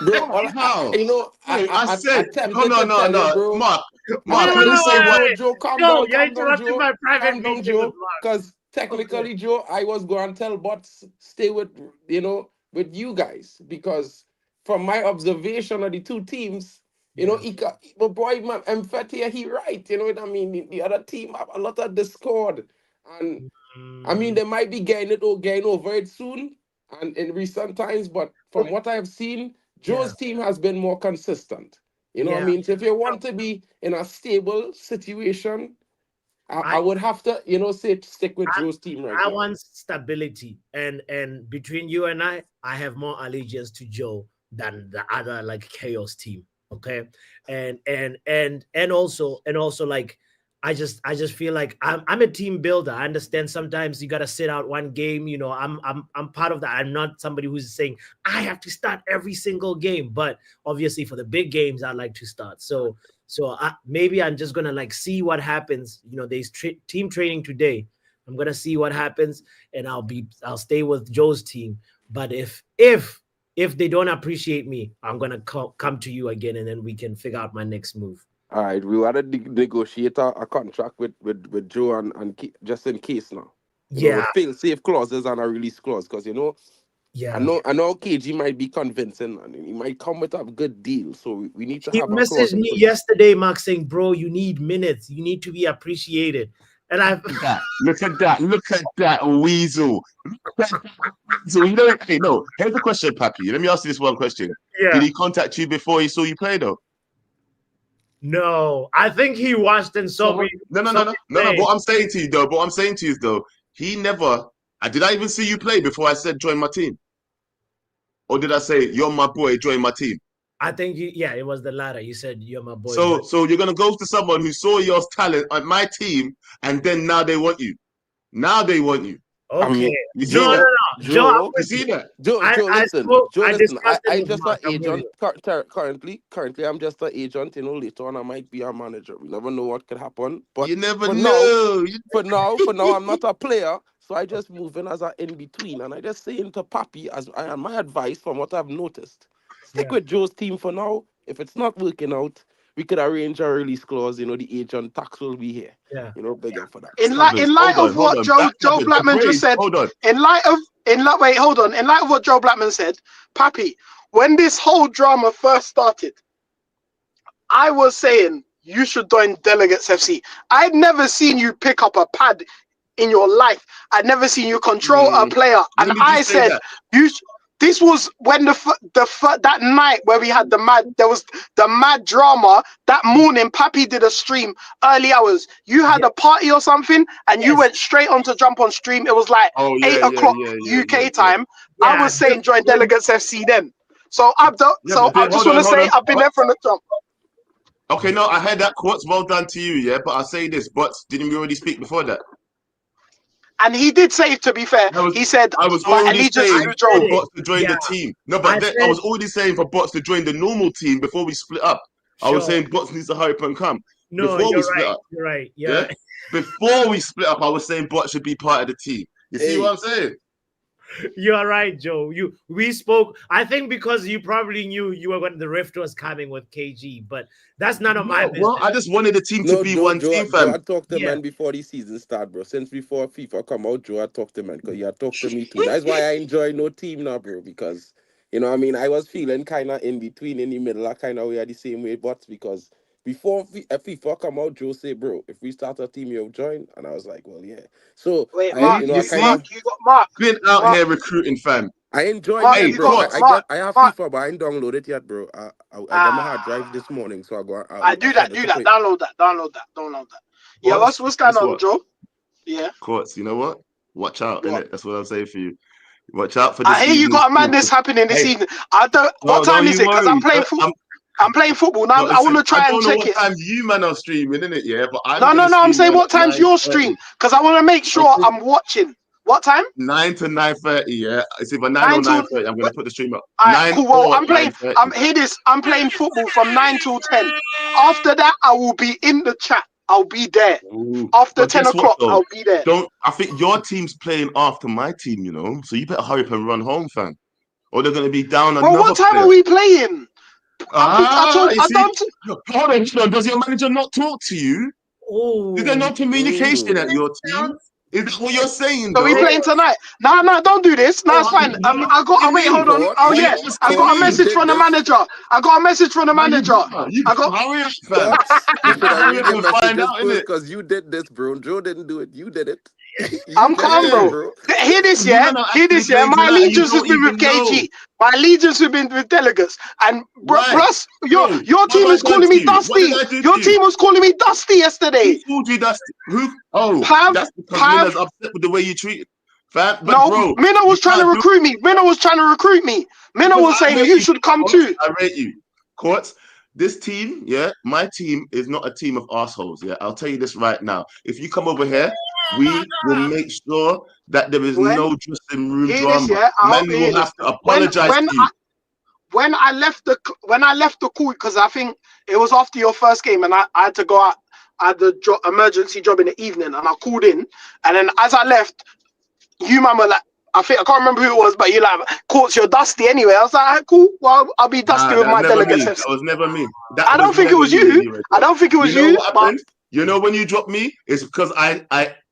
Bro, how? you know, I said, attempted no, to tell you, bro. Mark, Wait, let me say what. Joe, calm Joe, down, you're calm down, interrupting Joe. my private Calm down, meeting with Joe. Mark. Because technically, Joe, I was going to tell bots stay with, you know, with you guys. Because from my observation of the two teams, you know, but boy, man, Mfetia, he right. You know what I mean? The other team have a lot of discord. And I mean, they might be getting over it soon and in recent times, but from what I've seen, Joe's team has been more consistent. You know what I mean? So if you want to be in a stable situation, I would have to, you know, stick with Joe's team right now. I want stability, and between you and I have more allegiance to Joe than the other like chaos team. Okay, and also like I just feel like I'm a team builder. I understand sometimes you gotta sit out one game. You know, I'm part of that. I'm not somebody who's saying I have to start every single game, but obviously for the big games I like to start. So maybe I'm just gonna like see what happens. You know, there's team training today. I'm gonna see what happens, and I'll stay with Joe's team. But if they don't appreciate me, I'm gonna come to you again, and then we can figure out my next move. All right, we want to negotiate a contract with Joe and just in case now. You know, with fail-safe clauses and a release clause, because you know. Yeah, I know KG might be convincing and he might come with a good deal. So we need to have a clause. He messaged me yesterday, Mark, saying, bro, you need minutes. You need to be appreciated. And I've look at that weasel. So you know, hey, no, here's the question, Papi. Let me ask you this one question. Yeah. Did he contact you before he saw you play though? No, I think he watched and saw me. No. What I'm saying to you is though, he never. Did I even see you play before I said join my team? Or did I say you're my boy, join my team? I think it was the latter. You said you're my boy. So you're gonna go to someone who saw your talent on my team, and then now they want you. Okay. Joe, Joe, you see that? Joe, listen. I'm just an agent currently. I'm just an agent. You know, later on I might be a manager. We never know what could happen. But you never know. For now, I'm not a player. So I just move in as an in-between. And I just say into Papi, and my advice from what I've noticed, stick with Joe's team for now. If it's not working out, we could arrange a release clause. You know, the agent tax will be here. Yeah. You know, big up for that. In light of what Joe Blackman just said, in light of what Joe Blackman said, Papi, when this whole drama first started, I was saying you should join Delegates FC. I'd never seen you pick up a pad in your life. I'd never seen you control a player. And I said, This was when that night where we had there was the mad drama. That morning, Pappy did a stream early hours. You had a party or something, and you went straight on to jump on stream. It was like 8 o'clock UK time. I was saying join Delegates FC then. So I just want to say I've been there from the jump. Okay, no, I heard that, Quartz. Well done to you, yeah. But I'll say this, but didn't we already speak before that? And he did say, to be fair, he said, I was my already allegiance saying to Joe. for Bots to join the team. No, but I was already saying for Bots to join the normal team before we split up. I was saying Bots needs to hurry up and come. No, before you're we split right. up. You're right. Yeah. Before we split up, I was saying Bots should be part of the team. You see what I'm saying? You are right, Joe. We spoke. I think because you probably knew you were when the rift was coming with KG, but that's none of my business. Well, I just wanted the team to be one team, fam. Joe, I talked to man before the season start, bro. Since before FIFA come out, Joe, I talked to man because you had talked to me too. That's why I enjoy no team now, bro. Because you know, what I mean, I was feeling kind of in between, in the middle. I kind of we are the same way, but because before FIFA come out, Joe say, bro, if we start a team, you'll join, and I was like, well, yeah. So wait, Mark, you got Mark. Been out here recruiting, fam. I enjoy Mark, it, bro. I have Mark. FIFA, but I ain't downloaded it yet, bro. I got my hard drive this morning, so I go. Do that. Download that. Yeah, what's going on, Joe? Yeah. Courts, you know what? Watch out, innit? That's what I'm saying for you. Watch out for this. I hear you got a madness happening this evening. What time is it? Because I'm playing football. I'm playing football now. I want to try and check it. What time you man are streaming, innit? Yeah, but I'm saying what time's your stream? Because I want to make sure I'm watching. What time? 9 to 9:30. Yeah, it's either 9 or 9:30. I'm gonna put the stream up. Cool. Well, I'm playing. I'm playing football from 9 till 10. After that, I will be in the chat. I'll be there. After 10 o'clock, I'll be there. I think your team's playing after my team, you know. So you better hurry up and run home, fam. Or they're gonna be down. Well, what time are we playing? Hold on, does your manager not talk to you? Is there no communication at your team? Is that what you're saying? So we playing tonight? No, don't do this. No, it's fine. Wait, hold on. Oh yeah, I got a message from the manager. Hurry up, fam. Find out, because you did this, bro. Joe didn't do it. You did it. I'm calm, bro. Hear this, yeah. My allegiance has been with KG. My allegiance has been with Delegates. And plus, your team is calling me Dusty. Your team was calling me Dusty yesterday. Who called you Dusty? Who? Oh, that's because Minna's upset with the way you treated. Bro, Minna was trying to recruit me. Minna was saying you should come too. I rate you. Courts. This team, yeah, my team is not a team of assholes. Yeah, I'll tell you this right now. If you come over here, we will make sure that there is no dressing room drama. Man will have to apologize to you. When I left the call, because I think it was after your first game, and I had to go out. I had the emergency job in the evening, and I called in, and then as I left, you man were like, I can't remember who it was, but you like, Courts, you're Dusty anyway. I was like, cool, well, I'll be Dusty with my Delegates. That was never me. I don't think it was you. Anyway. I don't think it was you. You know when you dropped me, it's because I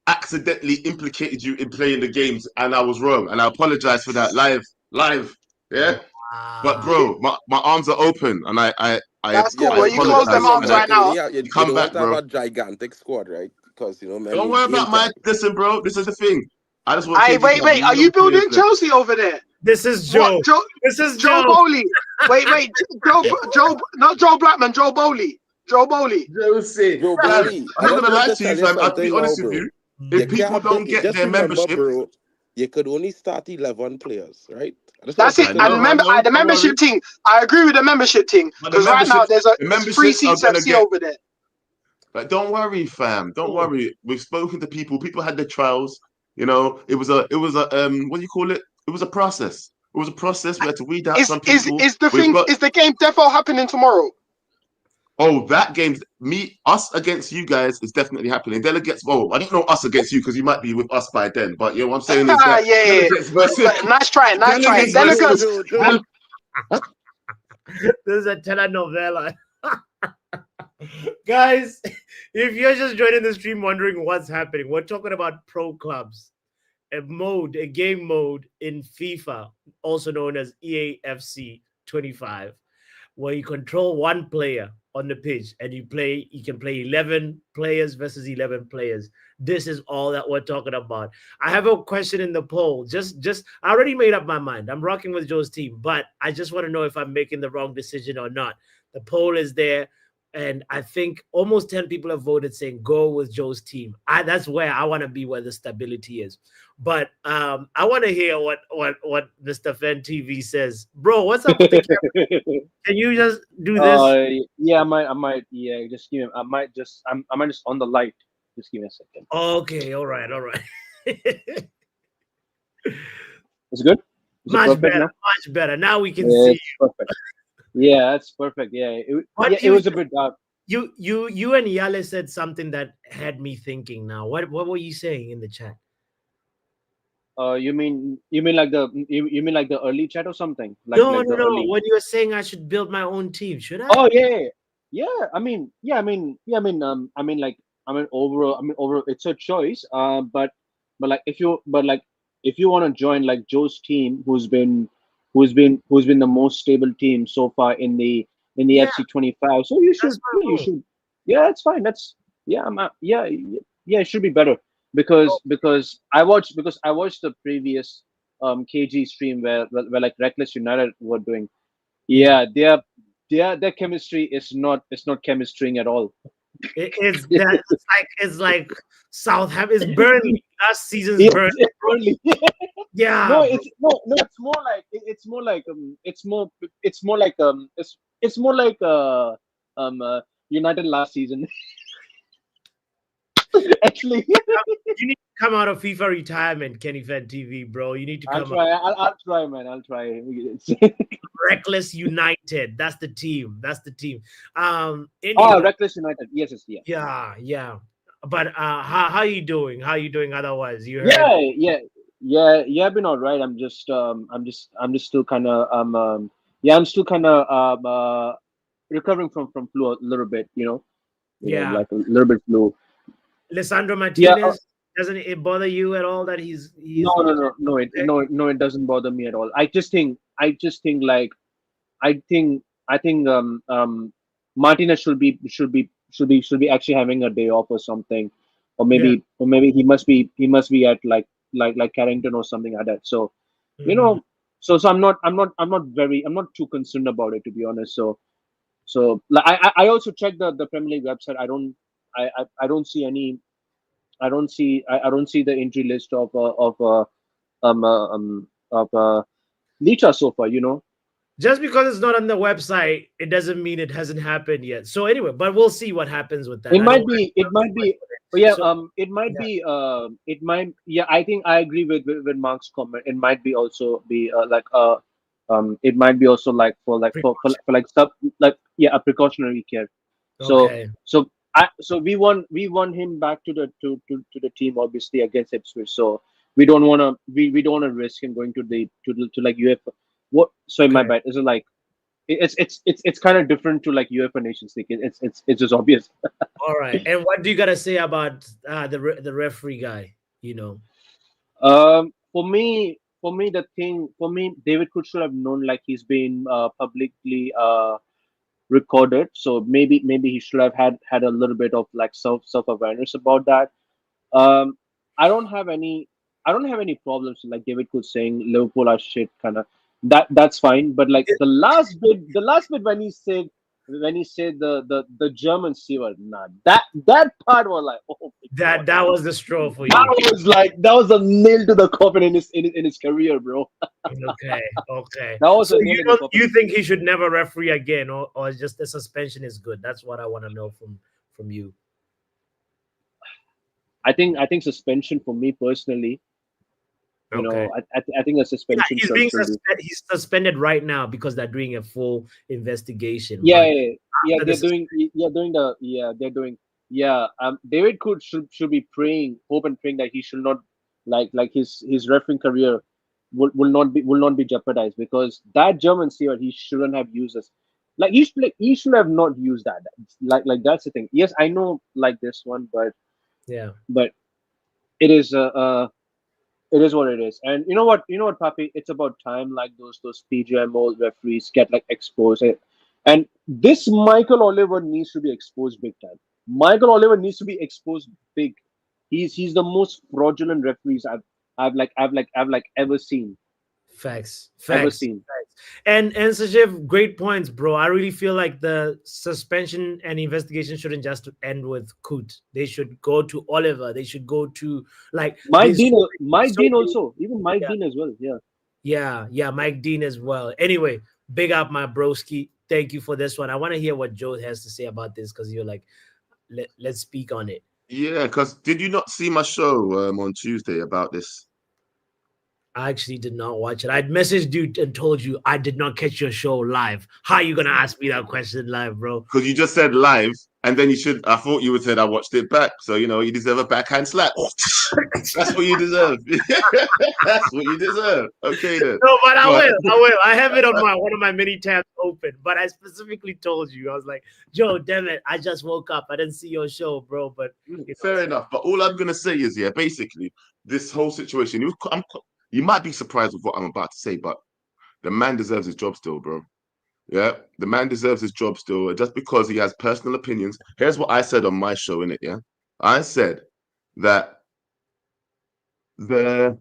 accidentally implicated you in playing the games, and I was wrong, and I apologize for that live. Yeah. But bro, my arms are open, and I that's cool. Well, you close them arms right now. You come back, bro. A gigantic squad, right? Because man, don't worry about my. Listen, bro. This is the thing. I just want. Wait. Are you building Chelsea over there? This is Joe. This is Joe Bowley. Wait. Joe, not Joe Blackman. Joe Bowley. Joe Bowley. I'm not gonna lie to you, fam. I'll be honest with you. If people don't get their membership, bro, you could only start 11 players, right? That's it. And remember, the membership thing. I agree with the membership thing because right now there's free seats FC over there. But don't worry, fam. Don't worry. We've spoken to people. People had their trials. You know, it was a what do you call it? It was a process. It was a process. We had to weed out some people. Is the game defo happening tomorrow? Oh, that game's us against you guys is definitely happening. Delegates, I don't know us against you because you might be with us by then. But you know what I'm saying is that yeah. Nice try. Delegates. This is a telenovela. Guys, if you're just joining the stream wondering what's happening, we're talking about pro clubs, a game mode in FIFA, also known as EAFC 25, where you control one player on the pitch, and you can play 11 players versus 11 players. This is all that we're talking about. I have a question in the poll. I already made up my mind. I'm rocking with Joe's team, but I just want to know if I'm making the wrong decision or not. The poll is there, and I think almost 10 people have voted saying go with Joe's team. That's where I want to be, where the stability is. But I want to hear what Mr. Fen TV says. Bro, what's up with the camera? Can you just do this? Yeah, I might. Yeah, just give me. I might just on the light. Just give me a second. Okay, all right. Is it good? Much better. Now we can see. Perfect. Yeah, that's perfect. Yeah, it was a bit dark. You and Yale said something that had me thinking. Now, what were you saying in the chat? You mean like the early chat or something? No. When you were saying I should build my own team, should I? Oh yeah. Overall, it's a choice. But if you want to join like Joe's team, who's been the most stable team so far in the FC25, so you should. Yeah, that's fine. It should be better. Because I watched the previous KG stream where like Reckless United were doing. Yeah, their chemistry is not chemistrying at all. It's like Southampton. It's Burnley. Last season's Burnley. Yeah. No, it's more like United last season. Actually, you need to come out of FIFA retirement, Kenny Fed TV, bro. You need to come. I'll try, man. I'll try. Reckless United. That's the team. Reckless United. Yes. Yeah. But how you doing? How you doing? Otherwise, you heard? Yeah. I've been all right. I'm just still kind of recovering from flu a little bit. Like a little bit flu. Lisandro Martinez, doesn't it bother you at all that he's No, it doesn't bother me at all. I think Martinez should be actually having a day off or something, or maybe he must be at like Carrington or something like that. So so I'm not too concerned about it, to be honest. So like I also checked the Premier League website. I don't see the injury list of Licha so far, Just because it's not on the website, it doesn't mean it hasn't happened yet. So anyway, but we'll see what happens with that. It might be. I think I agree with Mark's comment. It might be also be it might be also like for a precautionary care. Okay. So we want him back to the team, obviously, against Ipswich. So we don't want to risk him going to like UEFA. What? So in my bad, is it like it's kind of different to like UEFA Nations League. It's just obvious. All right. And what do you gotta say about the referee guy? For me, David Cook should have known, like, he's been publicly recorded, so maybe he should have had a little bit of like self-awareness about that. I don't have any problems with like David Cook saying Liverpool are shit, kind of that's fine. But like the last bit when he said the German steward, that part was like, oh, that was the straw for you. That was a nail to the coffin in his career, bro. Okay. That was so you think he should never referee again, or just the suspension is good? That's what I want to know from you. I think suspension for me personally. I think a suspension. He's suspended right now because they're doing a full investigation. They're doing. David Cook should be hope and praying that he should not like his refereeing career will not be jeopardized, because that German steward, he shouldn't have used this. Like he should have not used that. Like that's the thing. Yes, I know like this one, but it is it is what it is. And you know what, Papi? It's about time like those PGMOL referees get like exposed. And this Michael Oliver needs to be exposed big time. Michael Oliver needs to be exposed big. He's the most fraudulent referees I've ever seen. Facts. Ever Facts. seen. And Sajif, great points, bro. I really feel like the suspension and investigation shouldn't just end with Kut. They should go to Oliver. They should go to like Mike there's Dean, so Mike Dean many- also, even Mike Yeah. Dean as well. Yeah. Yeah, Mike Dean as well. Anyway, big up my broski. Thank you for this one. I want to hear what Joe has to say about this because you're like, let's speak on it. Yeah, because did you not see my show on Tuesday about this? I actually did not watch it. I'd messaged you and told you I did not catch your show live. How are you gonna ask me that question live, bro? Because you just said live, and then I thought you would say I watched it back. So, you deserve a backhand slap. That's what you deserve. That's what you deserve. Okay, then. No, but I will. I have it on one of my mini tabs open. But I specifically told you, I was like, Joe, damn it, I just woke up. I didn't see your show, bro. But Fair enough. But all I'm gonna say is, basically, this whole situation. You might be surprised with what I'm about to say, but the man deserves his job still, bro. Yeah, the man deserves his job still. Just because he has personal opinions. Here's what I said on my show, innit? Yeah, I said that the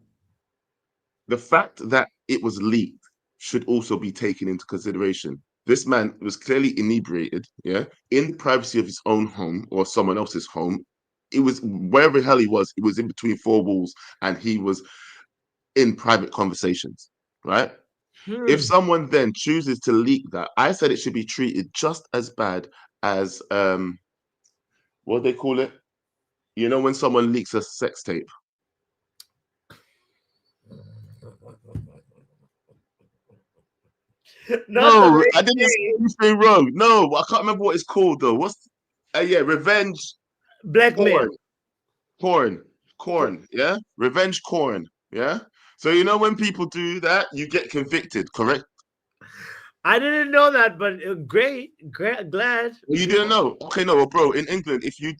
fact that it was leaked should also be taken into consideration. This man was clearly inebriated, yeah, in the privacy of his own home or someone else's home. It was wherever the hell he was in between four walls, and he was in private conversations, right? If someone then chooses to leak that, I said it should be treated just as bad as what do they call it? When someone leaks a sex tape. No, I didn't say anything wrong. No, I can't remember what it's called though. What's revenge blackmail. Corn. Yeah, revenge corn. Yeah. So when people do that, you get convicted, correct? I didn't know that, but great, glad. You didn't know? Okay, no, well, bro. In England, if you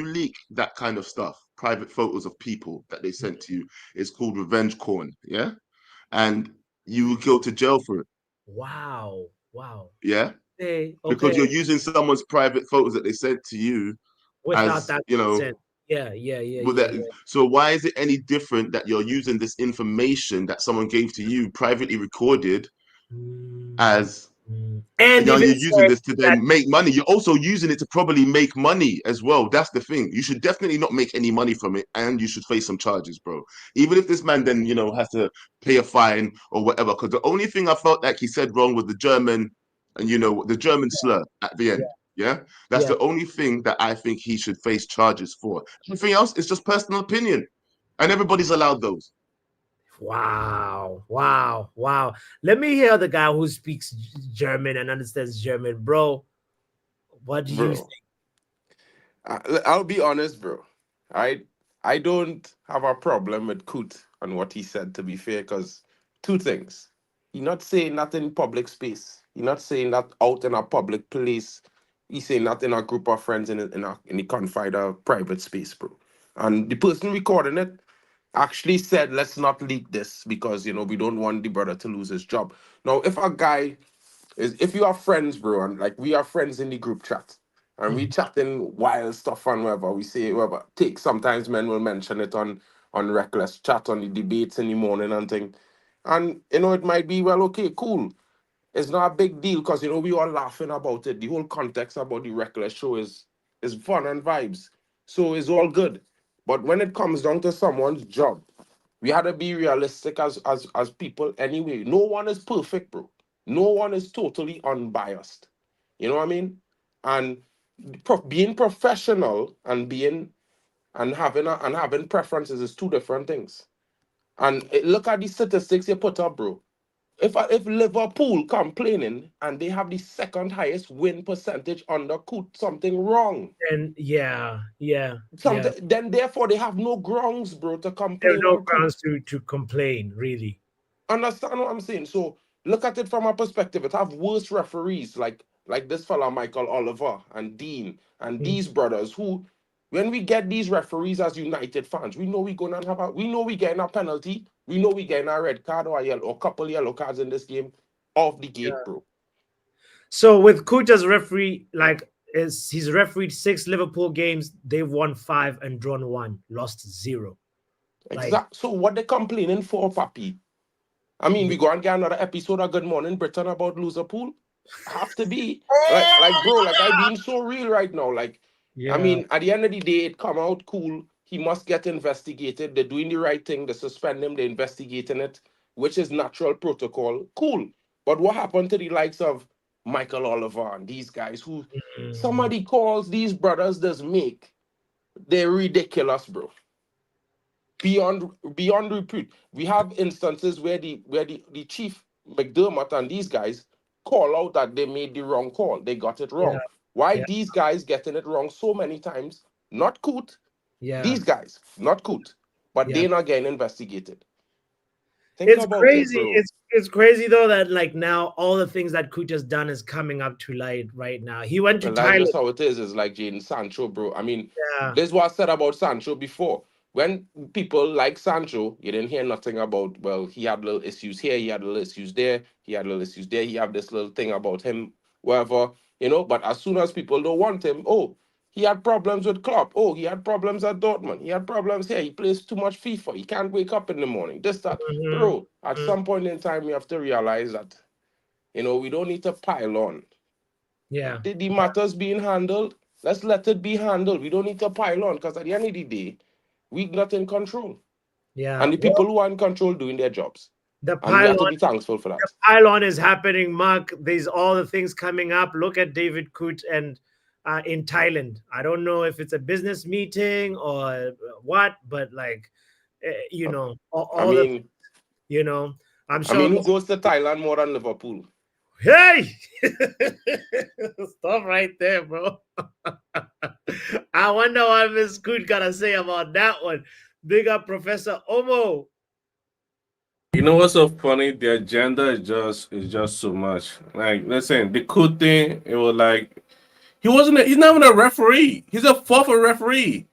leak that kind of stuff, private photos of people that they sent to you, it's called revenge corn. Yeah, and you will go to jail for it. Wow. Yeah. Okay. Because you're using someone's private photos that they sent to you without that consent. Yeah. So why is it any different that you're using this information that someone gave to you, privately recorded, as and you're using this to then make money? You're also using it to probably make money as well. That's the thing. You should definitely not make any money from it, and you should face some charges, bro. Even if this man then has to pay a fine or whatever. Because the only thing I felt like he said wrong was the German, and the German slur at the end. Yeah, that's the only thing that I think he should face charges for. Everything else is just personal opinion, and everybody's allowed those. Wow. Let me hear the guy who speaks German and understands German, bro. What do you think? I'll be honest, bro. I don't have a problem with Kut and what he said, to be fair, because two things. He's not saying that in public space. He's not saying that out in a public place. He's saying that in a group of friends in the confined private space, bro. And the person recording it actually said, let's not leak this because, we don't want the brother to lose his job. Now, if you are friends, bro, and like we are friends in the group chat, and we chatting wild stuff and whatever, we say whatever, sometimes men will mention it on Reckless Chat, on the debates in the morning and thing. And, it might be, well, okay, cool. It's not a big deal because, we all laughing about it. The whole context about the Reckless show is fun and vibes. So it's all good. But when it comes down to someone's job, we had to be realistic as people anyway. No one is perfect, bro. No one is totally unbiased. You know what I mean? And being professional and having preferences is two different things. And look at the statistics you put up, bro. If Liverpool complaining and they have the second highest win percentage under Kut, something wrong. And then therefore they have no grounds, bro, to complain. There's no grounds to complain, really. Understand what I'm saying? So look at it from a perspective. It have worse referees like this fella Michael Oliver and Dean and these brothers who, when we get these referees as United fans, we know we getting a penalty. We know we getting a red card or a couple yellow cards in this game off the gate, bro. So with Kucha's referee, he's refereed 6 Liverpool games. They've won 5 and drawn 1, lost 0. Exact. So what they complaining for, Papi? I mean, we go and get another episode of Good Morning Britain about Liverpool. Have to be bro, I being so real right now. Yeah. I mean, at the end of the day, it come out cool. He must get investigated. They're doing the right thing. They suspend him. They're investigating it, which is natural protocol. Cool. But what happened to the likes of Michael Oliver and these guys who some of the calls these brothers does make, they're ridiculous, bro. Beyond repute. We have instances where the chief McDermott and these guys call out that they made the wrong call. They got it wrong. Yeah. Why Yeah. these guys getting it wrong so many times? Not Coot. Yeah. These guys, not Coot. But Yeah. they're not getting investigated. Think It's about crazy. it, bro. It's crazy though that now all the things that Kucha's done is coming up to light right now. He went to Well, that's Thailand. just how it is like Jaden Sancho, bro. I mean, Yeah. this is what I said about Sancho before. When people like Sancho, you didn't hear nothing about, well, he had little issues here, he had little issues there, he had little issues there, he had this little thing about him, whatever, but as soon as people don't want him, oh, he had problems with Klopp, oh, he had problems at Dortmund, he had problems here, he plays too much FIFA, he can't wake up in the morning, this, that. Bro, at some point in time, we have to realize that, we don't need to pile on. Yeah. The matters being handled, let's let it be handled. We don't need to pile on because at the end of the day, we're not in control. Yeah. And the people who are in control doing their jobs. The And we have to pylon, be thankful for that. the pylon is happening, Mark. There's all the things coming up. Look at David Kut and in Thailand. I don't know if it's a business meeting or what, but all I'm sure. Who goes to Thailand more than Liverpool? Hey, stop right there, bro. I wonder what Miss Good gotta say about that one. Big up, Professor Omo. You know what's so funny? The agenda is just so much. Like, listen, the cool thing, it was like he's not even a referee. He's a fourth referee.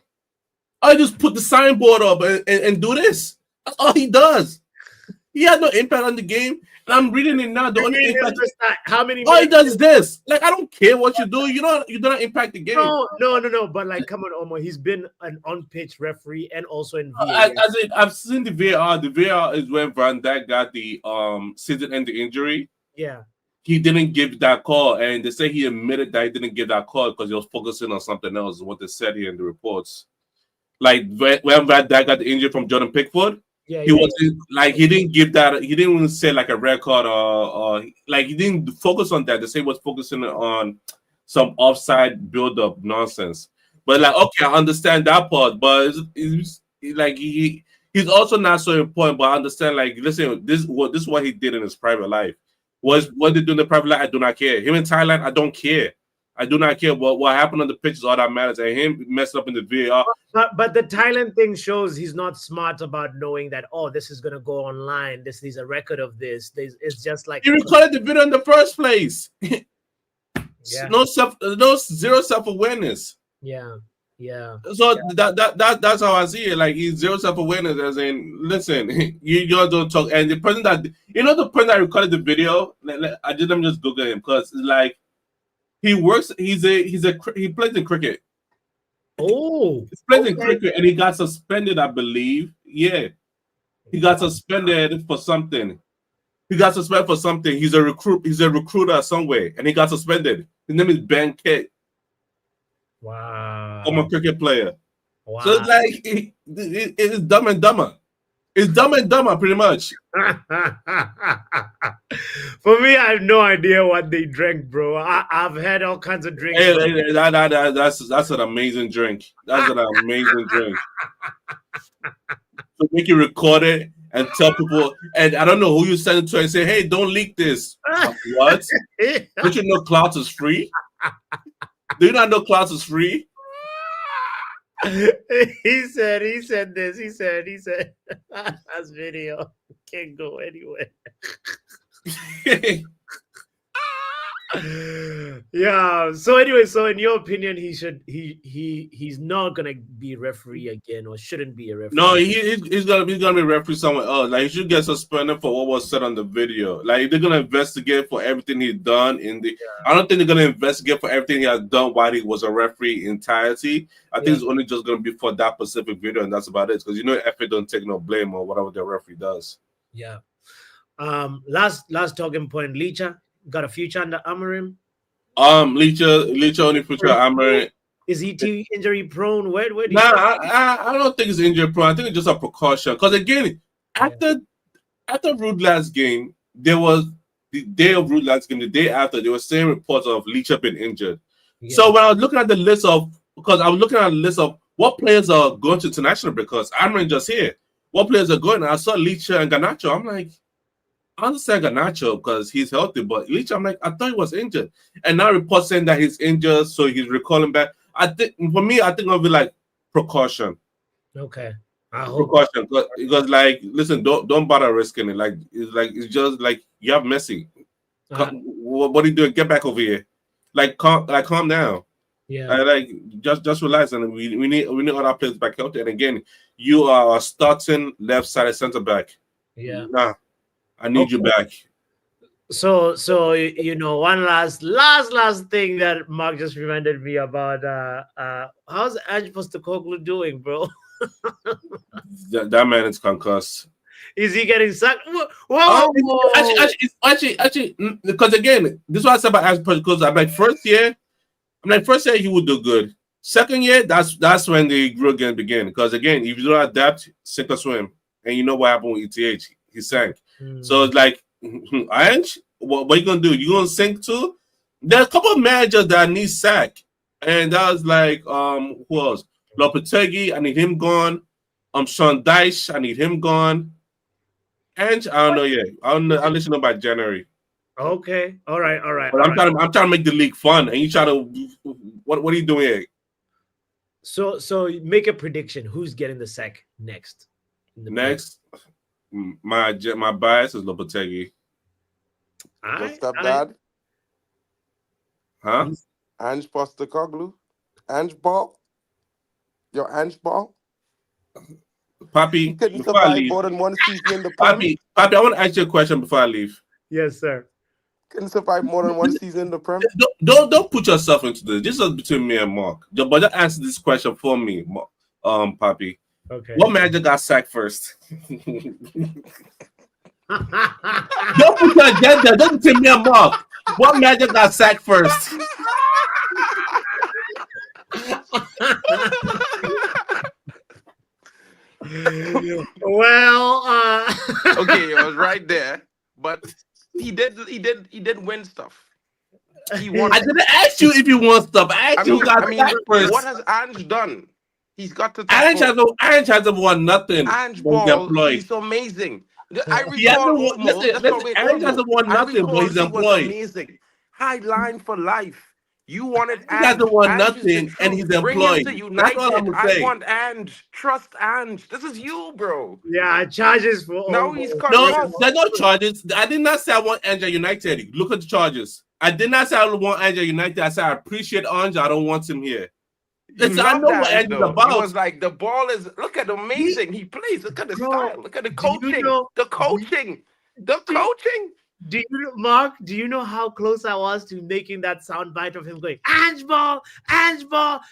I just put the signboard up and do this. That's all he does. He had no impact on the game. And I'm reading it now. The only impact. How many? All he does is this. Like, I don't care what you do. You do not impact the game. No. But come on, Omo. He's been an on-pitch referee and also in VAR. I've seen the VAR. The VAR is when Van Dijk got the season-ending injury. Yeah. He didn't give that call, and they say he admitted that he didn't give that call because he was focusing on something else. Is what they said here in the reports. Like when Van Dijk got the injury from Jordan Pickford. Yeah, he wasn't he didn't give that. He didn't even say like a red card or he didn't focus on that. The same was focusing on some offside build-up nonsense. But okay, I understand that part. But it's he's also not so important. But I understand. Listen, this is what he did in his private life. What they do in the private life, I do not care. Him in Thailand, I don't care. I do not care what happened on the pitch is all that matters. And him messing up in the VAR. But the Thailand thing shows he's not smart about knowing that, this is going to go online. There's a record of this. It's just like... He recorded the video in the first place. Yeah. Zero self-awareness. Yeah. So that's how I see it. Like, he's zero self-awareness, as in, listen, you don't talk. And the person that recorded the video, let me just Google him, because it's like, he works. He plays in cricket. Oh, he plays in cricket, and he got suspended, I believe. Yeah, he got suspended for something. He's a recruiter somewhere, and he got suspended. His name is Ben Kidd. Wow. I'm a cricket player. Wow. So it's like it's Dumb and Dumber. It's Dumb and Dumber, pretty much. For me, I have no idea what they drank, bro. I've had all kinds of drinks. Hey, that's an amazing drink. That's an amazing drink. So make you record it and tell people, and I don't know who you send it to and say, hey, don't leak this. What? Don't you know Clouds is free? Do you not know Clouds is free? He said this. He said that's video. Can't go anywhere. Yeah. So anyway, so in your opinion, he's not gonna be referee again, or shouldn't be a referee. No, he's gonna be referee somewhere else. Like he should get suspended for what was said on the video. Like they're gonna investigate for everything he's done in the. I don't think they're gonna investigate for everything he has done while he was a referee entirety. I think it's only just gonna be for that specific video, and that's about it. Because FA don't take no blame on whatever the referee does. Yeah. Last talking point. Licha got a future under Amorim. Licha only future Amorim. Is he too injury prone? Where do you? Nah, I don't think it's injury prone. I think it's just a precaution. Because again, after Rude last game, there was the day of Rude last game. The day after, there were saying reports of Licha being injured. Yeah. So when I was looking at the list of what players are going to international, because Amorim just here, what players are going? I saw Licha and Garnacho. I'm like, I understand Garnacho because he's healthy, but Licha, I'm like, I thought he was injured. And now reports saying that he's injured, so he's recalling back. I think it'll be like precaution. Okay. Precaution. Because like, listen, don't bother risking it. It's just like you have Messi. What are you doing? Get back over here. Calm down. Yeah. Just relax, and we need other players back out there. And again, you are starting left-sided center back. Yeah. Nah. I need you back. So one last thing that Mark just reminded me about. How's Ange Postecoglou doing, bro? that man is concussed. Is he getting sacked? Whoa! Actually, because again, this is what I said about Ange Postecoglou. I'm like first year he would do good. Second year, that's when the growth again begin. Because again, if you don't adapt, sink or swim, and you know what happened with ETH, he sank. So it's like, Ange, what are you gonna do? You gonna sink too? There's a couple of managers that need sack, and that was like, who else? Lopetegui, I need him gone. Sean Dyche, I need him gone. Ange, I don't know yet. I'll let you know by January. Okay, all right. But I'm trying to make the league fun, and you try to. What are you doing here? So make a prediction. Who's getting the sack next? Next. My bias is Lopetegui. Your stepdad? Huh? Ange Postecoglou? Ange Ball? Your Ange Ball? Papi, couldn't before I survive leave, more than one season in the Prem. Papi, I want to ask you a question before I leave. Yes, sir. Couldn't survive more than one season in the Prem. Don't put yourself into this. This is between me and Mark. But just answer this question for me, Papi. Okay. What manager got sacked first? Don't put your agenda. Don't tell me a Mark. What manager got sacked first? Well, okay, I was right there, but he did win stuff. He won. I didn't ask you if you want stuff. I asked you who got sacked first. What has Ange done? He's got to. Ange hasn't won nothing. Ange Ball, he's amazing. I recall Ange hasn't won nothing, but he's employed. Amazing. High line for life. You wanted Ange. He hasn't won nothing, and he's employed. That's all I'm saying. I want Ange. Trust Ange. This is you, bro. Yeah, charges for. No, he's cut. No, there's no charges. I did not say I want Ange at United. Look at the charges. I did not say I want Ange at United. I said I appreciate Ange. I don't want him here. Listen, I know what Ange is about. He was like, the ball is. Look at amazing. He plays. Look at the style. Look at the coaching. The coaching. Do you know how close I was to making that sound bite of him going, Ange Ball?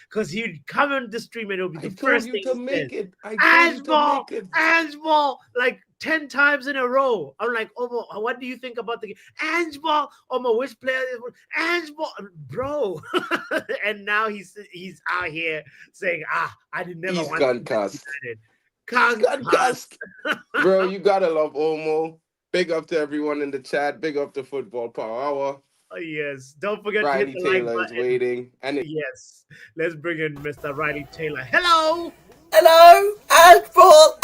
Because he'd come on the stream and it would be the first thing to make it. Ange Ball, like 10 times in a row. I'm like, oh, what do you think about the game? Ange Ball, which player? Ange Ball, bro. And now he's out here saying, I did never want to concussed. Bro, you gotta love Omo. Big up to everyone in the chat. Big up to Football Power Hour. Oh, yes. Don't forget Riley to hit the Taylor like is button. waiting. Yes. Let's bring in Mr. Riley Taylor. Hello. Ange Ball.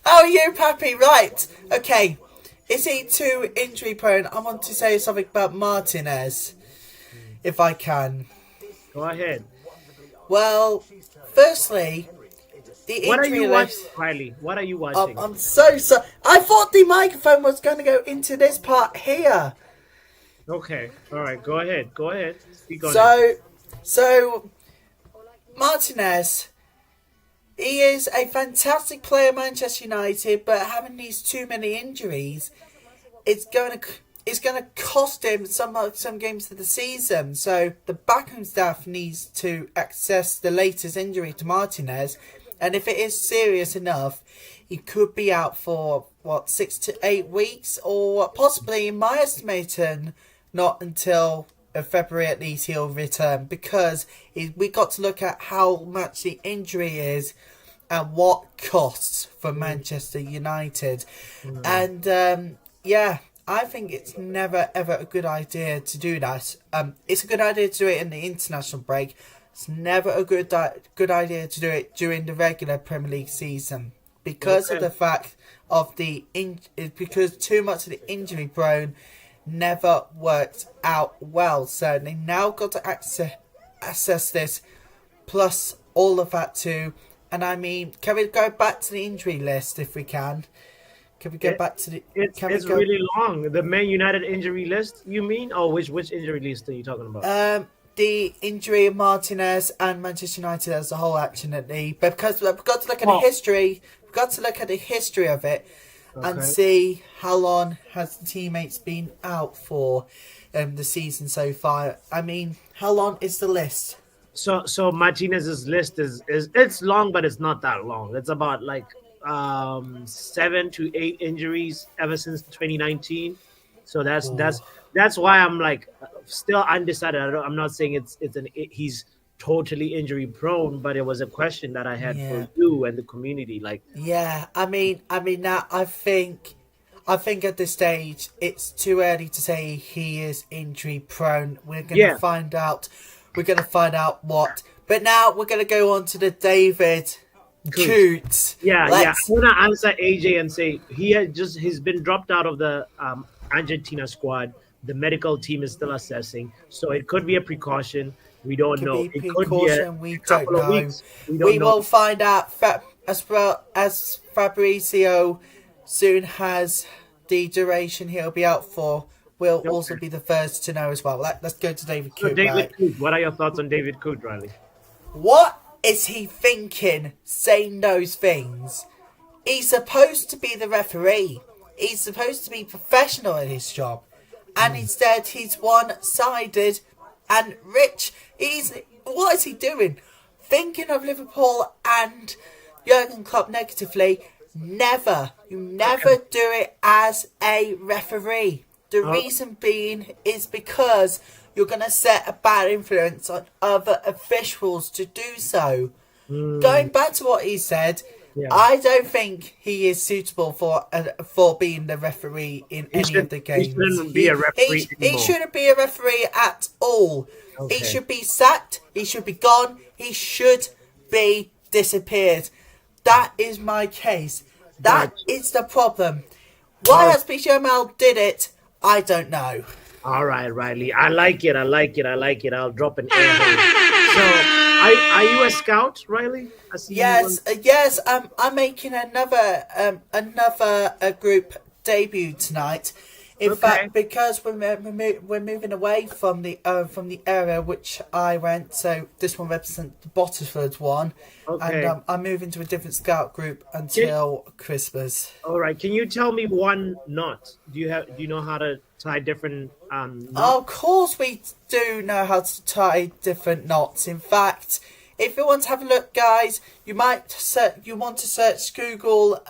How are you, Pappy? Right. Okay. Is he too injury prone? I want to say something about Martinez, if I can. Go ahead. Well, firstly, the what are injury you list. watching, Riley? What are you watching? I'm so sorry. I thought the microphone was going to go into this part here. Okay. All right. Go ahead. Go ahead. Speak on it. So Martinez, he is a fantastic player at Manchester United, but having these too many injuries, it's going to cost him some games of the season. So the backroom staff needs to access the latest injury to Martinez, and if it is serious enough, he could be out for 6 to 8 weeks, or possibly, in my estimation, not until February at least he'll return, because we got to look at how much the injury is and what costs for Manchester United. And I think it's never ever a good idea to do that. It's a good idea to do it in the international break. It's never a good idea to do it during the regular Premier League season, because of the fact of because too much of the injury prone never worked out well. So they now got to assess this, plus all of that too. And I mean, can we go back to the injury list if we can? Can we go back to the? It's really long. The Man United injury list, you mean? Oh, which injury list are you talking about? The injury of Martinez and Manchester United as a whole, actually, but because we've got to look at the history. We've got to look at the history of it and see how long has the teammates been out for the season so far. I mean, how long is the list? So Martinez's list is it's long, but it's not that long. It's about like 7 to 8 injuries ever since 2019. So that's why I'm like still undecided. I'm not saying he's totally injury prone, but it was a question that I had for you and the community. Like, I mean now I think at this stage it's too early to say he is injury prone. We're gonna find out. We're gonna find out what. But now we're gonna go on to the David Coots. I want to answer AJ and say he's been dropped out of the Argentina squad. The medical team is still assessing, so it could be a precaution. We don't know. It could be we don't know. Weeks. We will find out. As well as Fabrizio soon has the duration he'll be out for. We'll also be the first to know as well. Let's go to David Coote. Coote, what are your thoughts on David Coote, Riley? What is he thinking saying those things? He's supposed to be the referee. He's supposed to be professional at his job. And instead he's one-sided and rich. What is he doing? Thinking of Liverpool and Jurgen Klopp negatively. You never do it as a referee. The reason being is because you're going to set a bad influence on other officials to do so. Going back to what he said, I don't think he is suitable for being the referee in any of the games. He shouldn't be a referee he shouldn't be a referee at all. Okay. He should be sacked. He should be gone. He should be disappeared. That is my case. That is the problem. Why has PGMOL did it, I don't know. All right, Riley. I like it. I'll drop an air hole. So, are you a scout, Riley? Yes. I'm making another group debut tonight. In fact, because we're moving away from the area which I went, so this one represents the Bottisford one, and I'm moving to a different scout group until Christmas. All right, can you tell me one knot? Do you know how to tie different knots? Of course, we do know how to tie different knots. In fact, if you want to have a look, guys, you want to search Google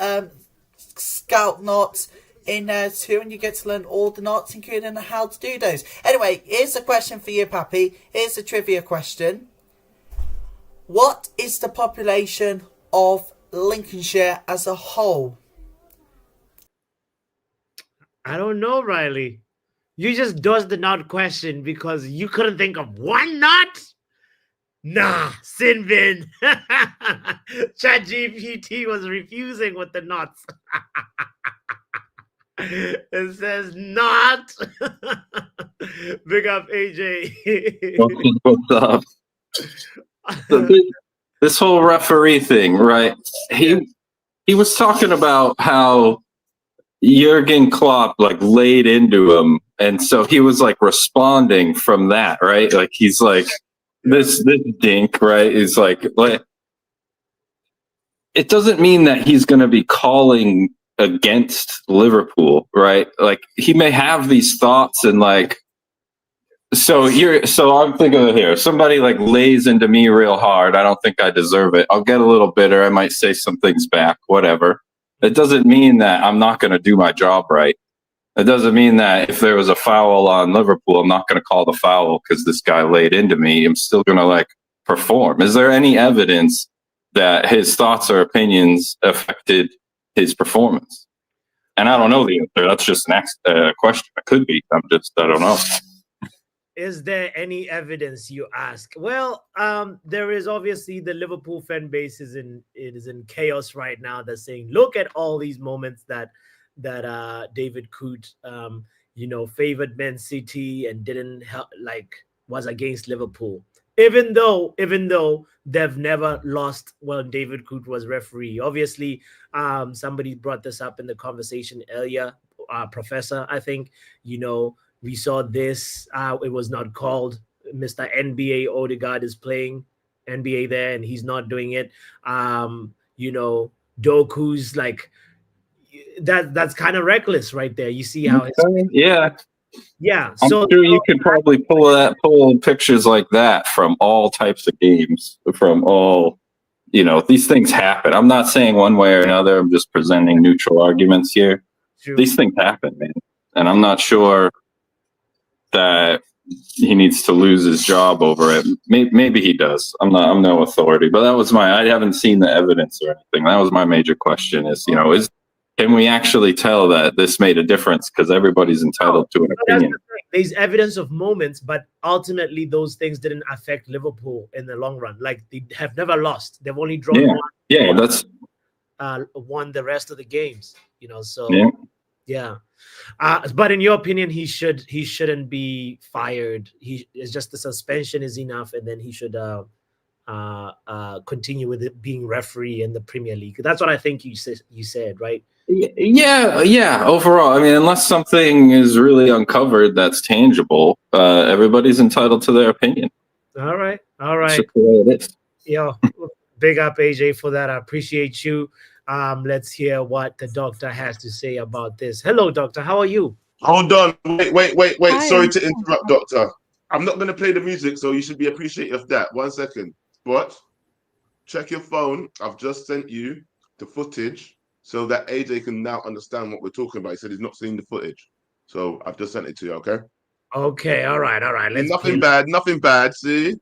scout knots in there too, and you get to learn all the knots, including how to do those. Anyway, here's a question for you, Pappy. Here's a trivia question. What is the population of Lincolnshire as a whole? I don't know, Riley. You just dodged the knot question because you couldn't think of one knot? Nah, sin bin. ChatGPT was refusing with the knots. It says not. Big up, AJ. What's up? So this whole referee thing, right? He was talking about how Jurgen Klopp like laid into him, and so he was like responding from that, right? Like he's like this dink, right? Is like it doesn't mean that he's going to be calling against Liverpool, right? Like he may have these thoughts and like. So I'm thinking of here. Somebody like lays into me real hard. I don't think I deserve it. I'll get a little bitter. I might say some things back, whatever. It doesn't mean that I'm not going to do my job right. It doesn't mean that if there was a foul on Liverpool, I'm not going to call the foul because this guy laid into me. I'm still going to like perform. Is there any evidence that his thoughts or opinions affected his performance? And I don't know the answer. That's just an question. It could be. I don't know. Is there any evidence, you ask? Well, there is obviously the Liverpool fan base is in chaos right now. They're saying, look at all these moments that David Coote, favored Man City and didn't help, like was against Liverpool. Even though they've never lost when David Coote was referee. Obviously, somebody brought this up in the conversation earlier. Professor, I think, we saw this. It was not called. Mr. NBA Odegaard is playing NBA there, and he's not doing it. Doku's like that. That's kind of reckless, right there. You see how? Yeah. I'm So sure you could probably pull pictures like that from all types of games, from all. These things happen. I'm not saying one way or another. I'm just presenting neutral arguments here. True. These things happen, man, and I'm not sure that he needs to lose his job over it. Maybe he does. I'm no authority, but I haven't seen the evidence or anything. That was my major question can we actually tell that this made a difference? Because everybody's entitled to an opinion. There's evidence of moments, but ultimately those things didn't affect Liverpool in the long run. Like they have never lost. They've only drawn one. Yeah, that's won the rest of the games. So yeah. But in your opinion, he shouldn't be fired. It's just the suspension is enough, and then he should continue with it being referee in the Premier League. That's what I think you said, right? Yeah. Overall, I mean, unless something is really uncovered that's tangible, everybody's entitled to their opinion. All right. That's just the way it is. Big up AJ for that. I appreciate you. Let's hear what the doctor has to say about this. Hello, doctor. How are you? Hold on. Wait. Hi. Sorry to interrupt, doctor. I'm not going to play the music, so you should be appreciative of that. 1 second. But check your phone. I've just sent you the footage so that AJ can now understand what we're talking about. He said he's not seen the footage. So I've just sent it to you, okay? Okay, all right. Nothing bad, see?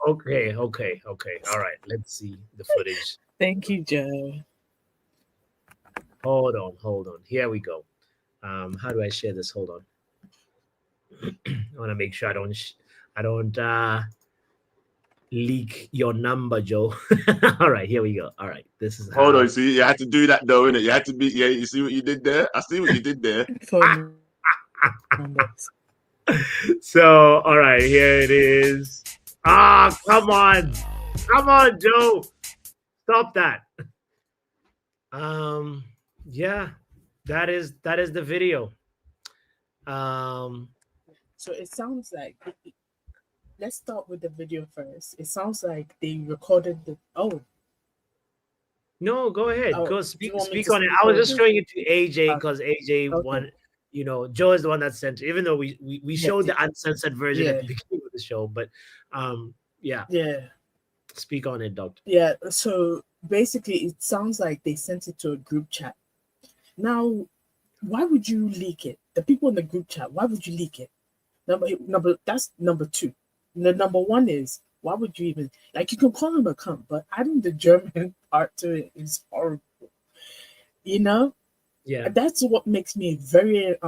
Okay. All right, let's see the footage. Thank you, Joe. Hold on. Here we go. How do I share this? Hold on. I want to make sure I don't leak your number, Joe. All right, here we go. All right, this is. Hold on, see, you had to do that though, innit? You had to be. Yeah, you see what you did there? I see what you did there. So, all right, here it is. Come on, Joe. Stop that. Yeah, that is the video. So it sounds like, let's start with the video first. It sounds like they recorded the. Oh. No, go ahead. Go speak on it. I was just showing it to AJ because AJ won. Joe is the one that sent it, even though we showed the uncensored version at the beginning of the show. But yeah. Speak on it, doctor. Yeah, so basically it sounds like they sent it to a group chat. Now, why would you leak it? The people in the group chat, why would you leak it? That's number two. The number one is, why would you even, like, you can call him a cunt, but adding the German part to it is horrible. Yeah, that's what makes me very,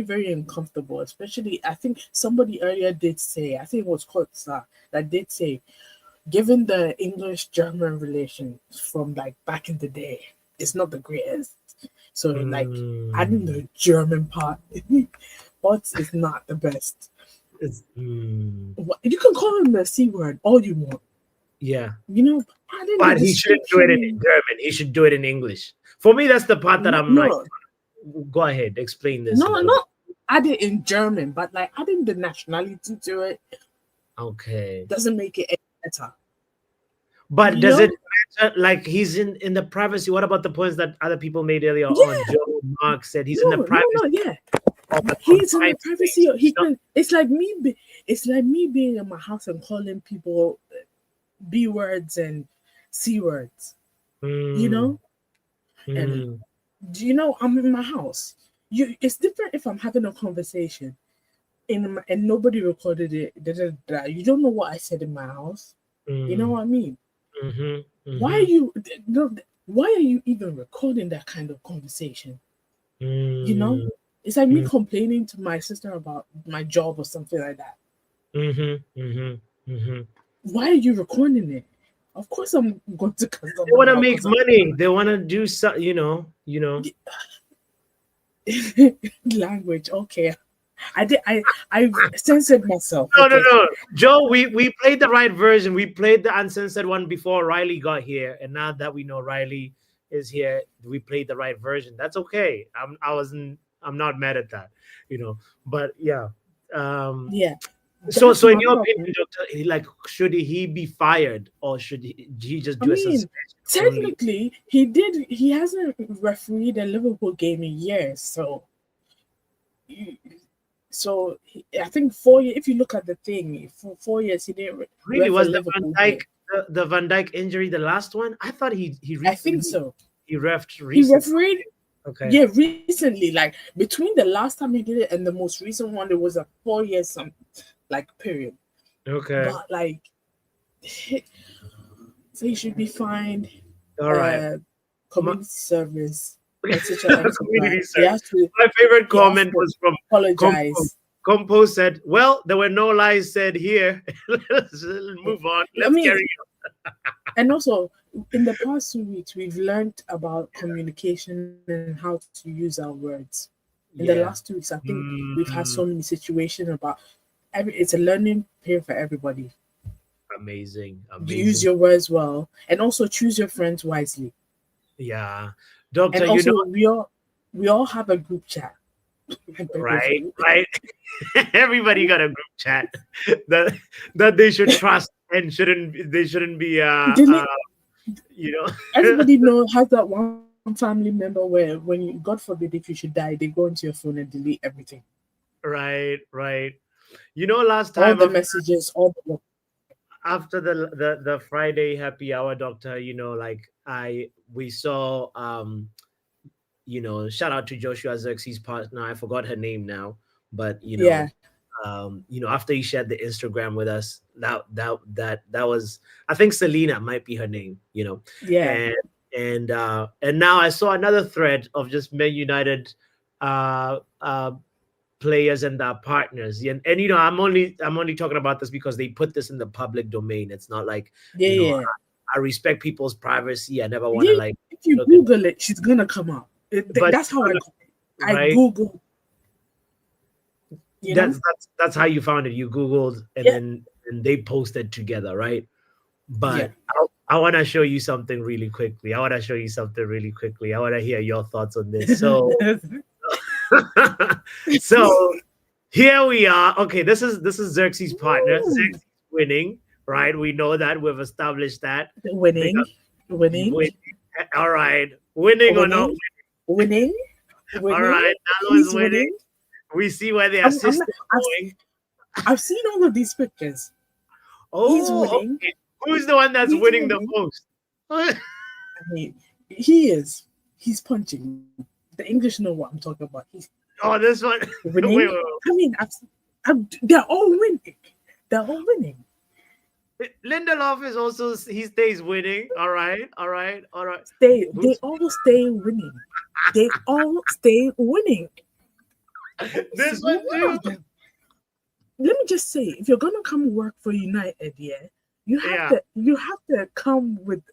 very uncomfortable. Especially, I think somebody earlier did say, I think it was Kurtzler, that did say, given the English-German relation from like back in the day, it's not the greatest. So like adding the German part, what is not the best. You can call him the C word all you want. Yeah, but he shouldn't do it in German. He should do it in English. For me, that's the part that I'm like, Go ahead, explain this. No, not add it in German, but like adding the nationality to it. Okay. Doesn't make it any better. But does it matter? Like he's in the privacy. What about the points that other people made earlier on? Joe Mark said he's in the privacy. He's in the privacy. It's like me. It's like me being in my house and calling people B words and C words. You know, and I'm in my house. It's different if I'm having a conversation and nobody recorded it. You don't know what I said in my house. You know what I mean? Why are you even recording that kind of conversation? You know, it's like me complaining to my sister about my job or something like that. Why are you recording it? Of course, I'm going to. They want to make money. They want to do something. You know. Language, okay. I censored myself. No. Joe, we played the right version. We played the uncensored one before Riley got here, and now that we know Riley is here, we played the right version. That's okay. I'm not mad at that, But yeah. Yeah. So in your opinion, Doctor, like, should he be fired or should he just do a suspension? Technically, he hasn't refereed a Liverpool game in years, so I think 4 years. If you look at the thing, for 4 years he didn't. Really, was the Van Dijk injury the last one? I thought he I think so. He recently. He refereed. Okay. Yeah, recently, like between the last time he did it and the most recent one, it was a 4 years period. Okay. But so he should be fined. All right. Community service. Community service. My favorite comment was from apologize. Compo said, "Well, there were no lies said here. Let's move on. Let's carry on." And also, in the past 2 weeks, we've learned about communication and how to use our words. In the last 2 weeks, I think we've had so many situations about. It's a learning period for everybody. Amazing. Use your words well, and also choose your friends wisely. Yeah, Doctor. And also, we all have a group chat. Right. Everybody got a group chat that they should trust and they shouldn't be. Everybody has that one family member where, when you, God forbid, if you should die, they go into your phone and delete everything. Right. Last time all the messages, all the after the Friday happy hour, Doctor, we saw shout out to Joshua Xerxes' partner. I forgot her name now, but after he shared the Instagram with us, that was, I think Selena might be her name, and now I saw another thread of just Man United players and their partners, and I'm only talking about this because they put this in the public domain. It's not like I respect people's privacy. I never want to if you Google it, she's gonna come up. That's how I Google. That's how you found it. You Googled and then they posted together, right? But I want to show you something really quickly. I want to hear your thoughts on this. So. So here we are. Okay, this is Xerxes' partner. Xerxes winning, right? We know that. We've established that. Winning. All right. Winning or not winning? All right. Nalo's winning. We see where the assist is going. I've seen all of these pictures. Oh, he's winning. Okay. Who's the one that's winning the most? He is. He's punching. The English know what I'm talking about. This one. Wait. They're all winning. Lindelof is also, he stays winning. All right. They all stay winning. This one too. Let me just say, if you're gonna come work for United, you have to come with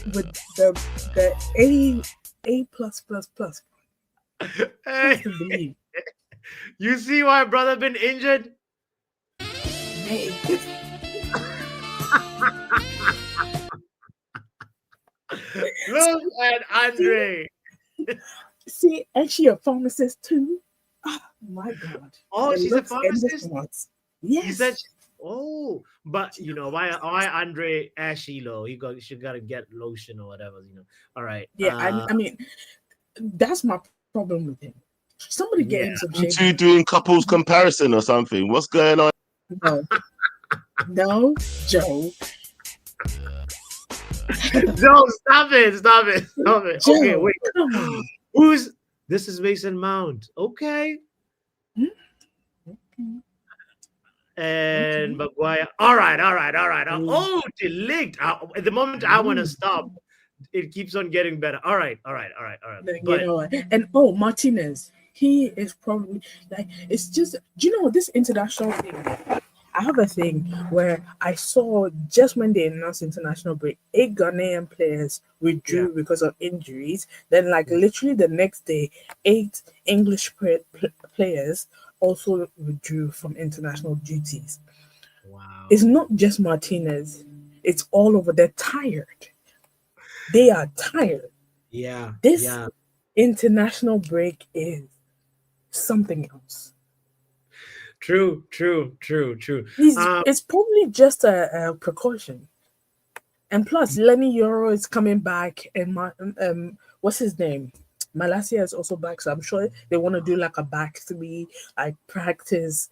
the A+++. Hey. Believe. You see why brother been injured? Hey. Look at Andre. See, actually, a pharmacist too. Oh my God. Oh, The she's a looks and the pharmacist. smarts. You Yes. said, oh, but you know why Andre ashy low? She gotta get lotion or whatever. All right. Yeah, I mean, that's my problem with him. Somebody get him some You shade. two doing couples comparison or something? What's going on? No, Joe. No, stop it. Joe, Okay, wait. come on. This is Mason Mount. Okay. And Maguire. All right. Oh, delict. At the moment I want to stop, it keeps on getting better. All right. But And Martinez, he is probably like, it's just, do you know this international thing? I have a thing where I saw just when they announced international break, 8 Ghanaian players withdrew because of injuries. Then, like literally the next day, 8 English players also withdrew from international duties. Wow! It's not just Martinez; it's all over. They're tired. They are tired. Yeah. This international break is something else. True. It's probably just a precaution. And plus, Lenny Euro is coming back, and what's his name? Malacia is also back, so I'm sure they want to do like a back 3, like practice.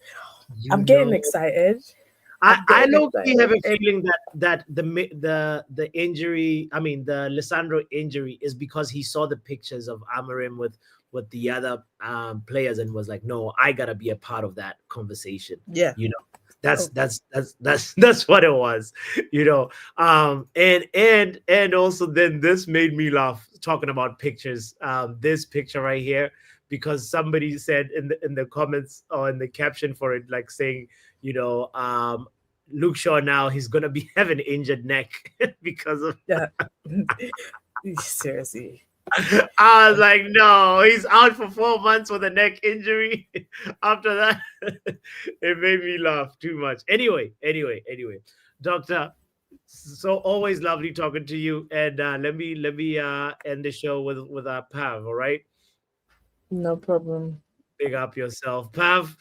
I'm getting excited. I low-key have a feeling that the injury, I mean the Lisandro injury, is because he saw the pictures of Amarim with the other players and was like, no, I gotta be a part of that conversation. Yeah, that's what it was, and also then this made me laugh talking about pictures. This picture right here, because somebody said in the comments or in the caption for it, like saying, Luke Shaw now he's gonna be having injured neck because of seriously. I was like, no, he's out for 4 months with a neck injury. After that, it made me laugh too much. Anyway, Doctor, so always lovely talking to you. And let me end the show with our Pav. All right, no problem. Big up yourself, Pav.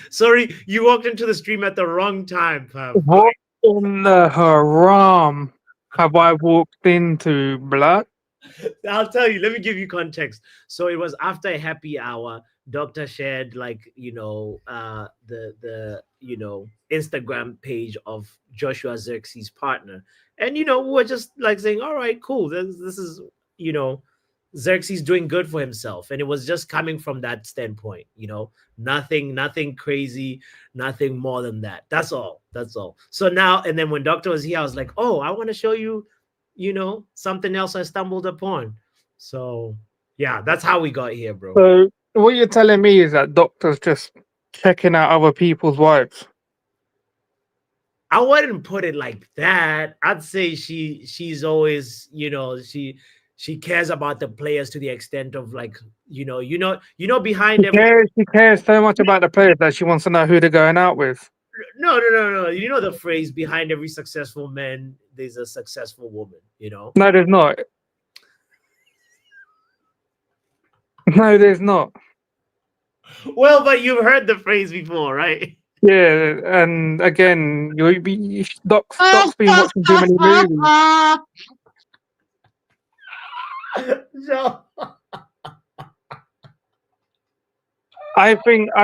Sorry, you walked into the stream at the wrong time, Pav. What in the haram have I walked into, blood? I'll tell you. Let me give you context. So it was after a happy hour. Doctor shared the Instagram page of Joshua Xerxes' partner, and we were just like saying, all right, cool. This is Xerxes doing good for himself, and it was just coming from that standpoint. Nothing crazy, nothing more than that. That's all. So now, and then when Doctor was here, I was like, oh, I want to show you. Something else I stumbled upon. So yeah, that's how we got here, bro. So what you're telling me is that Doctor's just checking out other people's wives? I wouldn't put it like that. I'd say she's always, she cares about the players to the extent of like, behind She cares so much about the players that she wants to know who they're going out with. No. You know the phrase, behind every successful man, there's a successful woman, No, there's not. No, there's not. Well, but you've heard the phrase before, right? Yeah, and again, Doc's been watching too many movies. No. I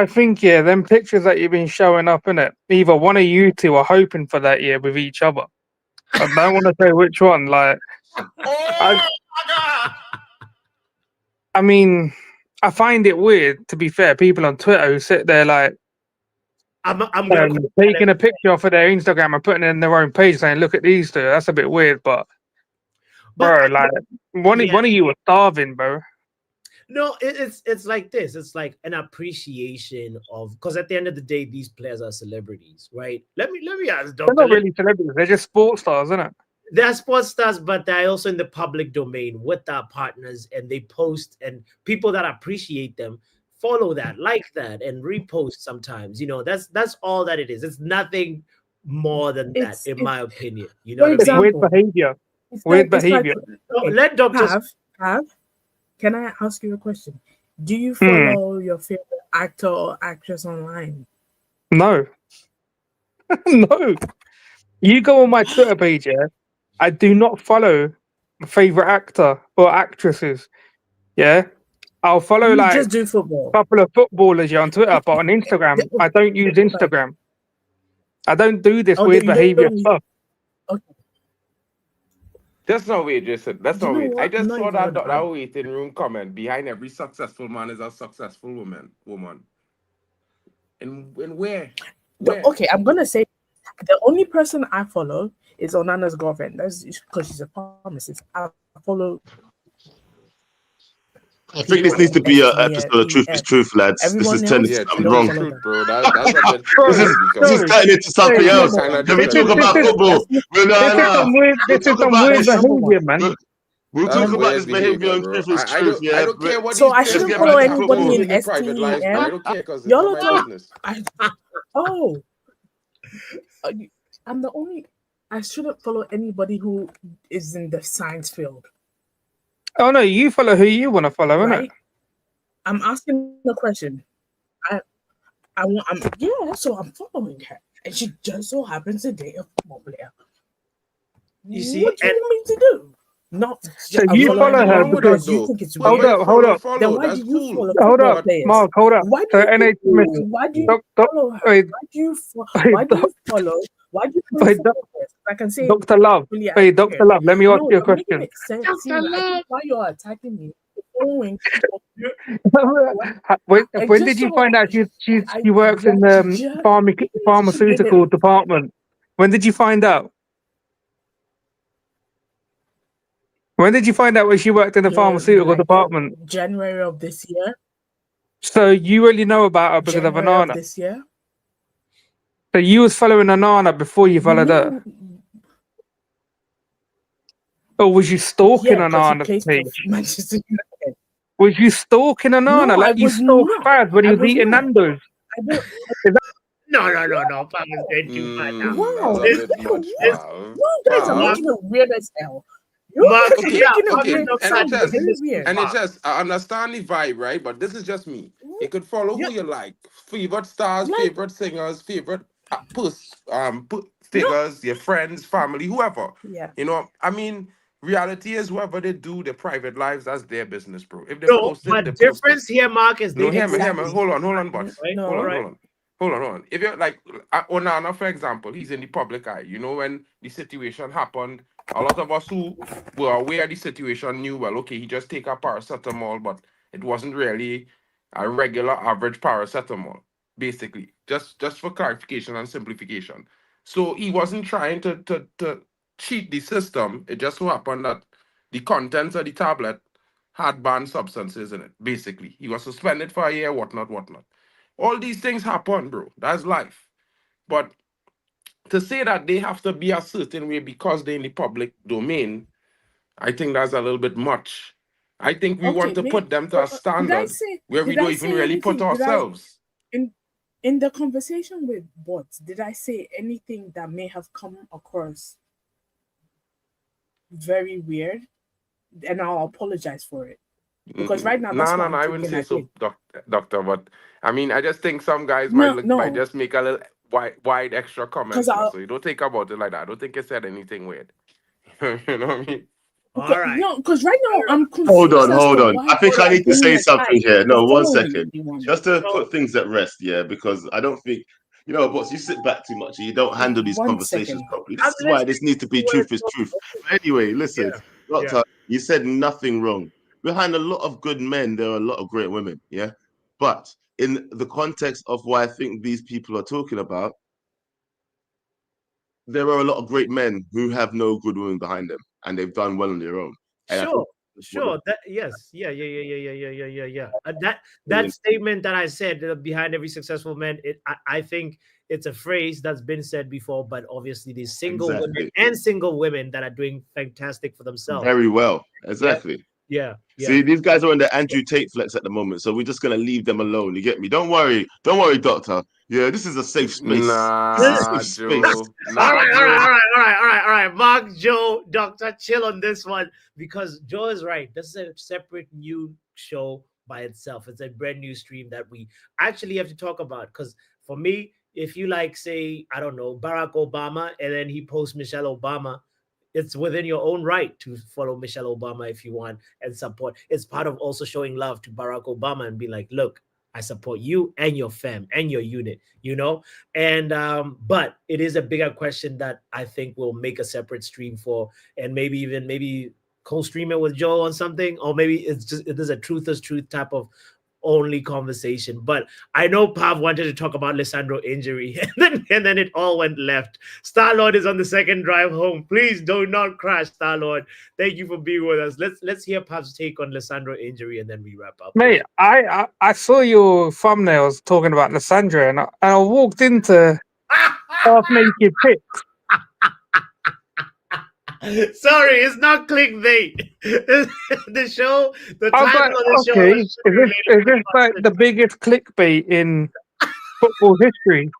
think, yeah, them pictures that you've been showing up in it, either one of you two are hoping for that year with each other. I don't want to say which one. Like, I mean, I find it weird, to be fair, people on Twitter who sit there like, I'm taking a picture off of their Instagram and putting it in their own page saying, look at these two. That's a bit weird, but bro, like, one of you was starving, bro. No, it's like this. It's like an appreciation of, because at the end of the day, these players are celebrities, right? Let me ask Doctor. They're not really celebrities. They're just sports stars, isn't it? They're sports stars, but they're also in the public domain with their partners, and they post, and people that appreciate them follow that, like that, and repost sometimes. That's all that it is. It's nothing more than that, in my opinion. Weird behavior. Weird behavior. Let doctors have Can I ask you a question? Do you Hmm. follow your favorite actor or actress online? No. No. You go on my Twitter page, yeah. I do not follow my favorite actor or actresses. Yeah. I'll follow You like just do a football. couple of footballers yeah, on Twitter, but on Instagram, I don't use Instagram. I don't do this Oh, weird you behavior don't. stuff. Okay. That's not weird, Jason. That's Do you not know weird. I what? I'm just not saw even that gonna that argue. waiting room comment. Behind every successful man is a successful woman. And where? Okay, I'm gonna say the only person I follow is Onana's girlfriend. That's because she's a pharmacist. I follow. I think this needs to be an episode of Truth is FEF. Truth, lads. This Everyone is turning else, to Yeah, I something don't truth is wrong. follow truth, them. bro. That's a bit This is crazy this is because turning into something Hey, else. kind of Can we talk different. about football? We'll, this is some weird. we'll This is talk some about weird this. Number one. behavior, man. We'll That's talk about weird this behavior behavior, on bro. Truth is I Truth. don't Yeah, care what So these I let's shouldn't get follow back to actors anybody football. do in in their private lives, bro. I STEM. don't care because it's Y'all not are my talking. business. I'm the only. I shouldn't follow anybody who is in the science field, Oh no, you follow who you want to follow, innit? right? I'm asking the question. So I'm following her, and she just so happens to date a football player. You see, What do you and want me to do? Not So I'm you following follow her her Wrong with that because you though. think it's But hold weird. up, hold up, Then follow. why That's do you cool. follow hold football up, players? Mark, hold up. Why do So you NH why do you doc, follow her? wait, Why do you wait, follow wait, football players? I can say Dr. Love, really I wait, care. Dr. Love, let me ask No, you a you're making question. it seem like why you're attacking me for following people. When did you find out she works in the pharmaceutical department? When did you find out? When did you find out when she worked in the pharmaceutical department? January of this year. So you really know about her because of January of Anana. this year. So you was following Anana before you followed her. Or was you stalking Yeah, because he Anana's plays for page? Manchester United. Was you stalking Anana No, I like you was stalked not. Faz when he I was was eating not. Nando's? I don't. Is that no. Pam is going too far now. Wow, That's a bit much, pal. you guys are Mark, making it weird as hell. You Mark, guys are Okay, making it Mark okay. weird. and It Dr. sounds are taking very this too weird. far. I understand the vibe, right? But this is just me. You could follow who you like. Favorite stars, Like, favorite singers, favorite no. figures, your friends, family, whoever. Yeah. You know, I mean, reality is whoever they do their private lives, that's their business, bro. If they No, post it, but they post it. difference here, Mark, is No, they hear me. Exactly. Hold on, boss. right? No. Hold Right. on. If you're like Onana, for example, he's in the public eye. You know, when the situation happened, a lot of us who were aware of the situation knew, well, okay, he just take a paracetamol, but it wasn't really a regular average paracetamol, basically. Just for clarification and simplification. So he wasn't trying to cheat the system. It just so happened that the contents of the tablet had banned substances in it, basically. He was suspended for a year, whatnot. All these things happen, bro. That's life. But to say that they have to be a certain way because they're in the public domain, I think that's a little bit much. I think we want Okay, to put them to a did I standard say? where we Did don't I even say really put anything? ourselves. In the conversation with bots, did I say anything that may have come across very weird? And I'll apologize for it. Because right now, that's No, what I'm I wouldn't thinking say I did. so, doctor. But I mean, I just think some guys No, might just make a little wide extra because comments. So you don't think about it like that. I don't think you said anything weird. You know what I mean? All right. No, because right now I'm Hold confused as to on. why I think people I are need to being say attacked something here. for No, one following second. anyone. Just to So, put things at rest, yeah, because I don't think, boss, you sit back too much and you don't handle these 1 conversations second. properly. I'm This is why listening this needs to to be what truth is truth. But anyway, listen, yeah. Doctor, you said nothing wrong. Behind a lot of good men, there are a lot of great women, yeah? But in the context of what I think these people are talking about, there are a lot of great men who have no good women behind them and they've done well on their own. And I think Sure. That yes, yeah. That statement that I said behind every successful man, I think it's a phrase that's been said before, but obviously there's single women and single women that are doing fantastic for themselves. Very well, exactly. Yeah. See, these guys are on the Andrew Tate flex at the moment, so we're just gonna leave them alone. You get me? Don't worry, doctor. Yeah, this is a safe space. Nah, This is a safe Joe. space. Nah, all right, all Joe. right. All right. Mark, Joe, Doctor, chill on this one because Joe is right. This is a separate new show by itself. It's a brand new stream that we actually have to talk about. Because for me, if you like, say, I don't know, Barack Obama, and then he posts Michelle Obama, it's within your own right to follow Michelle Obama if you want and support. It's part of also showing love to Barack Obama and be like, look, I support you and your fam and your unit, you know? And but it is a bigger question that I think we'll make a separate stream for, and maybe co-stream it with Joe on something, or maybe it is a truth is truth type of only conversation. But I know Pav wanted to talk about Lissandro injury, and then it all went left. Star-Lord is on the second drive home. Please do not crash, Star-Lord. Thank you for being with us. Let's hear Pav's take on Lissandro injury, and then we wrap up. Mate, I saw your thumbnails talking about Lissandro, and I walked into half naked pics. Sorry, it's not clickbait. The show, the I was title like, of the show okay, is is this like the biggest clickbait in football history?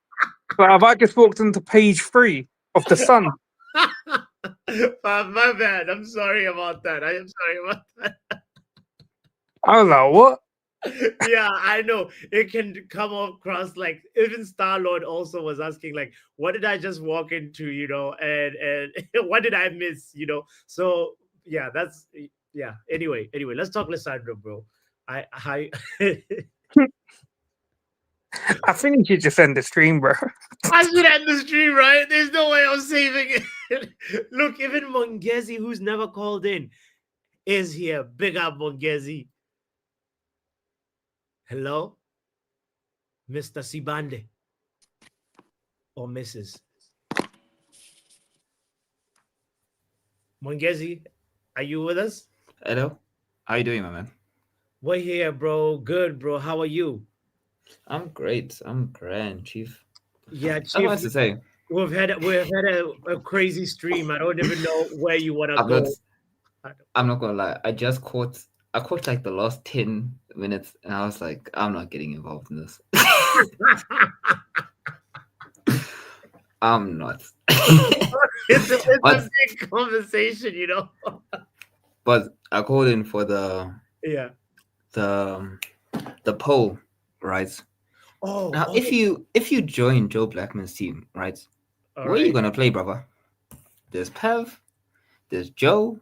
But have I just walked into page 3 of the Sun? My bad. I'm sorry about that. I am sorry about that. I was like, what? Yeah, I know. It can come across like even Star-Lord also was asking, like, what did I just walk into, you know, and what did I miss, you know? So yeah, Anyway, let's talk Lissandro, bro. I think you should just end the stream, bro. I should end the stream, right? There's no way I'm saving it. Look, even Mongezi, who's never called in, is here. Big up, Mongezi. Hello? Mr. Sibande. Or Mrs. Mongezi, are you with us? Hello. How you doing, my man? We're here, bro. Good, bro. How are you? I'm great. I'm grand, Chief. Yeah, Chief. Nice to say. We've had a crazy stream. I don't even know where you want to go. I'm not gonna lie. I caught like the last 10 minutes, and I was like, I'm not getting involved in this. I'm not. It's a big conversation, you know. But I called in for the poll, right? Oh, now if you join Joe Blackman's team, right? Where are you gonna play, brother? There's Pev, there's Joe,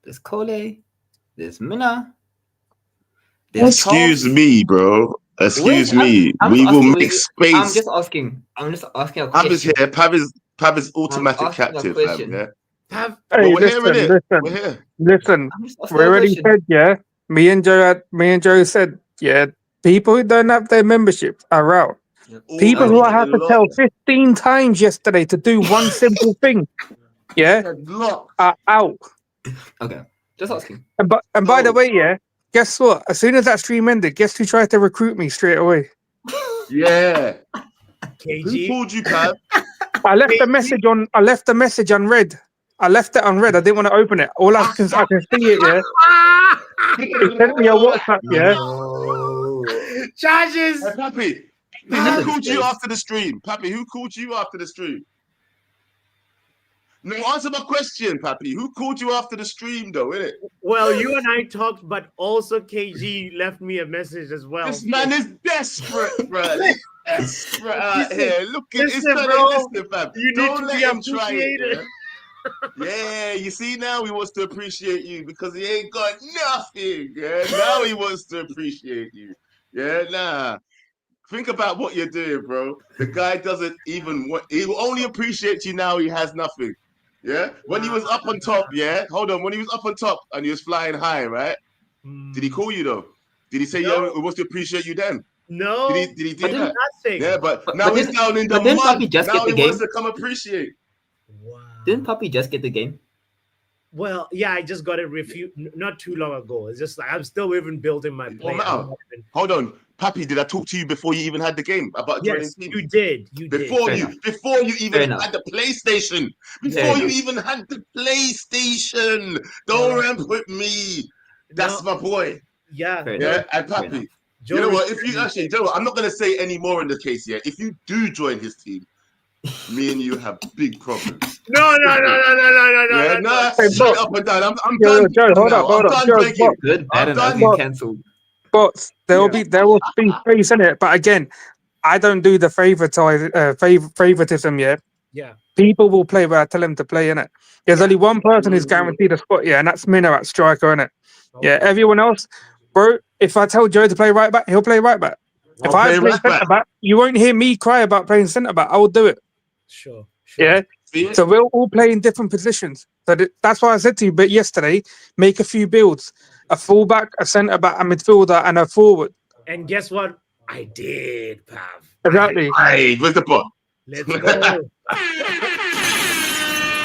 there's Kole, there's Minna. Excuse me, bro. Excuse me. We will make space. I'm just asking a question. Pav is here. Pav is automatic captive, fam. Yeah. Hey, We're here. Listen, we already said, yeah. Me and Joe said, yeah. People who don't have their memberships are out. People who I had to tell 15 times yesterday to do one simple thing, yeah, are out. Okay, just asking. And by the way, yeah, guess what? As soon as that stream ended, guess who tried to recruit me straight away? Yeah. KG. Who called you, Pab? I left the message unread. I left it unread. I didn't want to open it. All I can see it, yeah. It sent me a WhatsApp, yeah. Charges. Hey, Pappy, who called you after the stream? Pappy, who called you after the stream? No, answer my question, Pappy. Who called you after the stream, though, innit? Well, you and I talked, but also KG left me a message as well. This man is desperate, bro. Desperate out here. Look at this man. Listen, fam. You Don't need to let be him try appreciated. it. Yeah, you see now he wants to appreciate you because he ain't got nothing. Yeah, now he wants to appreciate you. Yeah, nah. Think about what you're doing, bro. The guy doesn't even want. He will only appreciate you now. He has nothing. Yeah. When he was up on top, yeah. Hold on. When he was up on top and he was flying high, right? Did he call you though? Did he say, "Yo, he wants to appreciate you"? Then no. Did he do that? Nothing. Yeah, but now he's down in the mud. Now he wants to come appreciate. Wow. Didn't Puppy just get the game? Well, yeah, I just got it refuted not too long ago. It's just like I'm still even building my play. Hold on, Pappy. Did I talk to you before you even had the game about joining yes, team? you did. Before you even had the PlayStation. Before you even had the PlayStation. Don't ramp with me. That's my boy. Yeah. Yeah, and Pappy. You know what? If you actually, you know what? I'm not going to say any more in the case yet. If you do join his team, me and you have big problems. No. Yeah, no, straight up and down. I'm Yo, done Joe, hold now. up, hold I'm up. done Joe, begging. Good, bad, I'm and done. ugly cancelled. But there will be space in it. But again, I don't do the favoritism yet. Yeah. People will play where I tell them to play in it. There's only one person who's guaranteed a spot, and that's Mina at striker, in it. Yeah, everyone else, bro. If I tell Joe to play right back, he'll play right back. If I play centre back, you won't hear me cry about playing centre back. I will do it. Sure. Yeah. So we'll all play in different positions. So that's why I said to you, but yesterday, make a few builds: a fullback, a centre back, a midfielder, and a forward. And guess what? I did, Pav. Exactly. Hey, where's the ball? Let's go.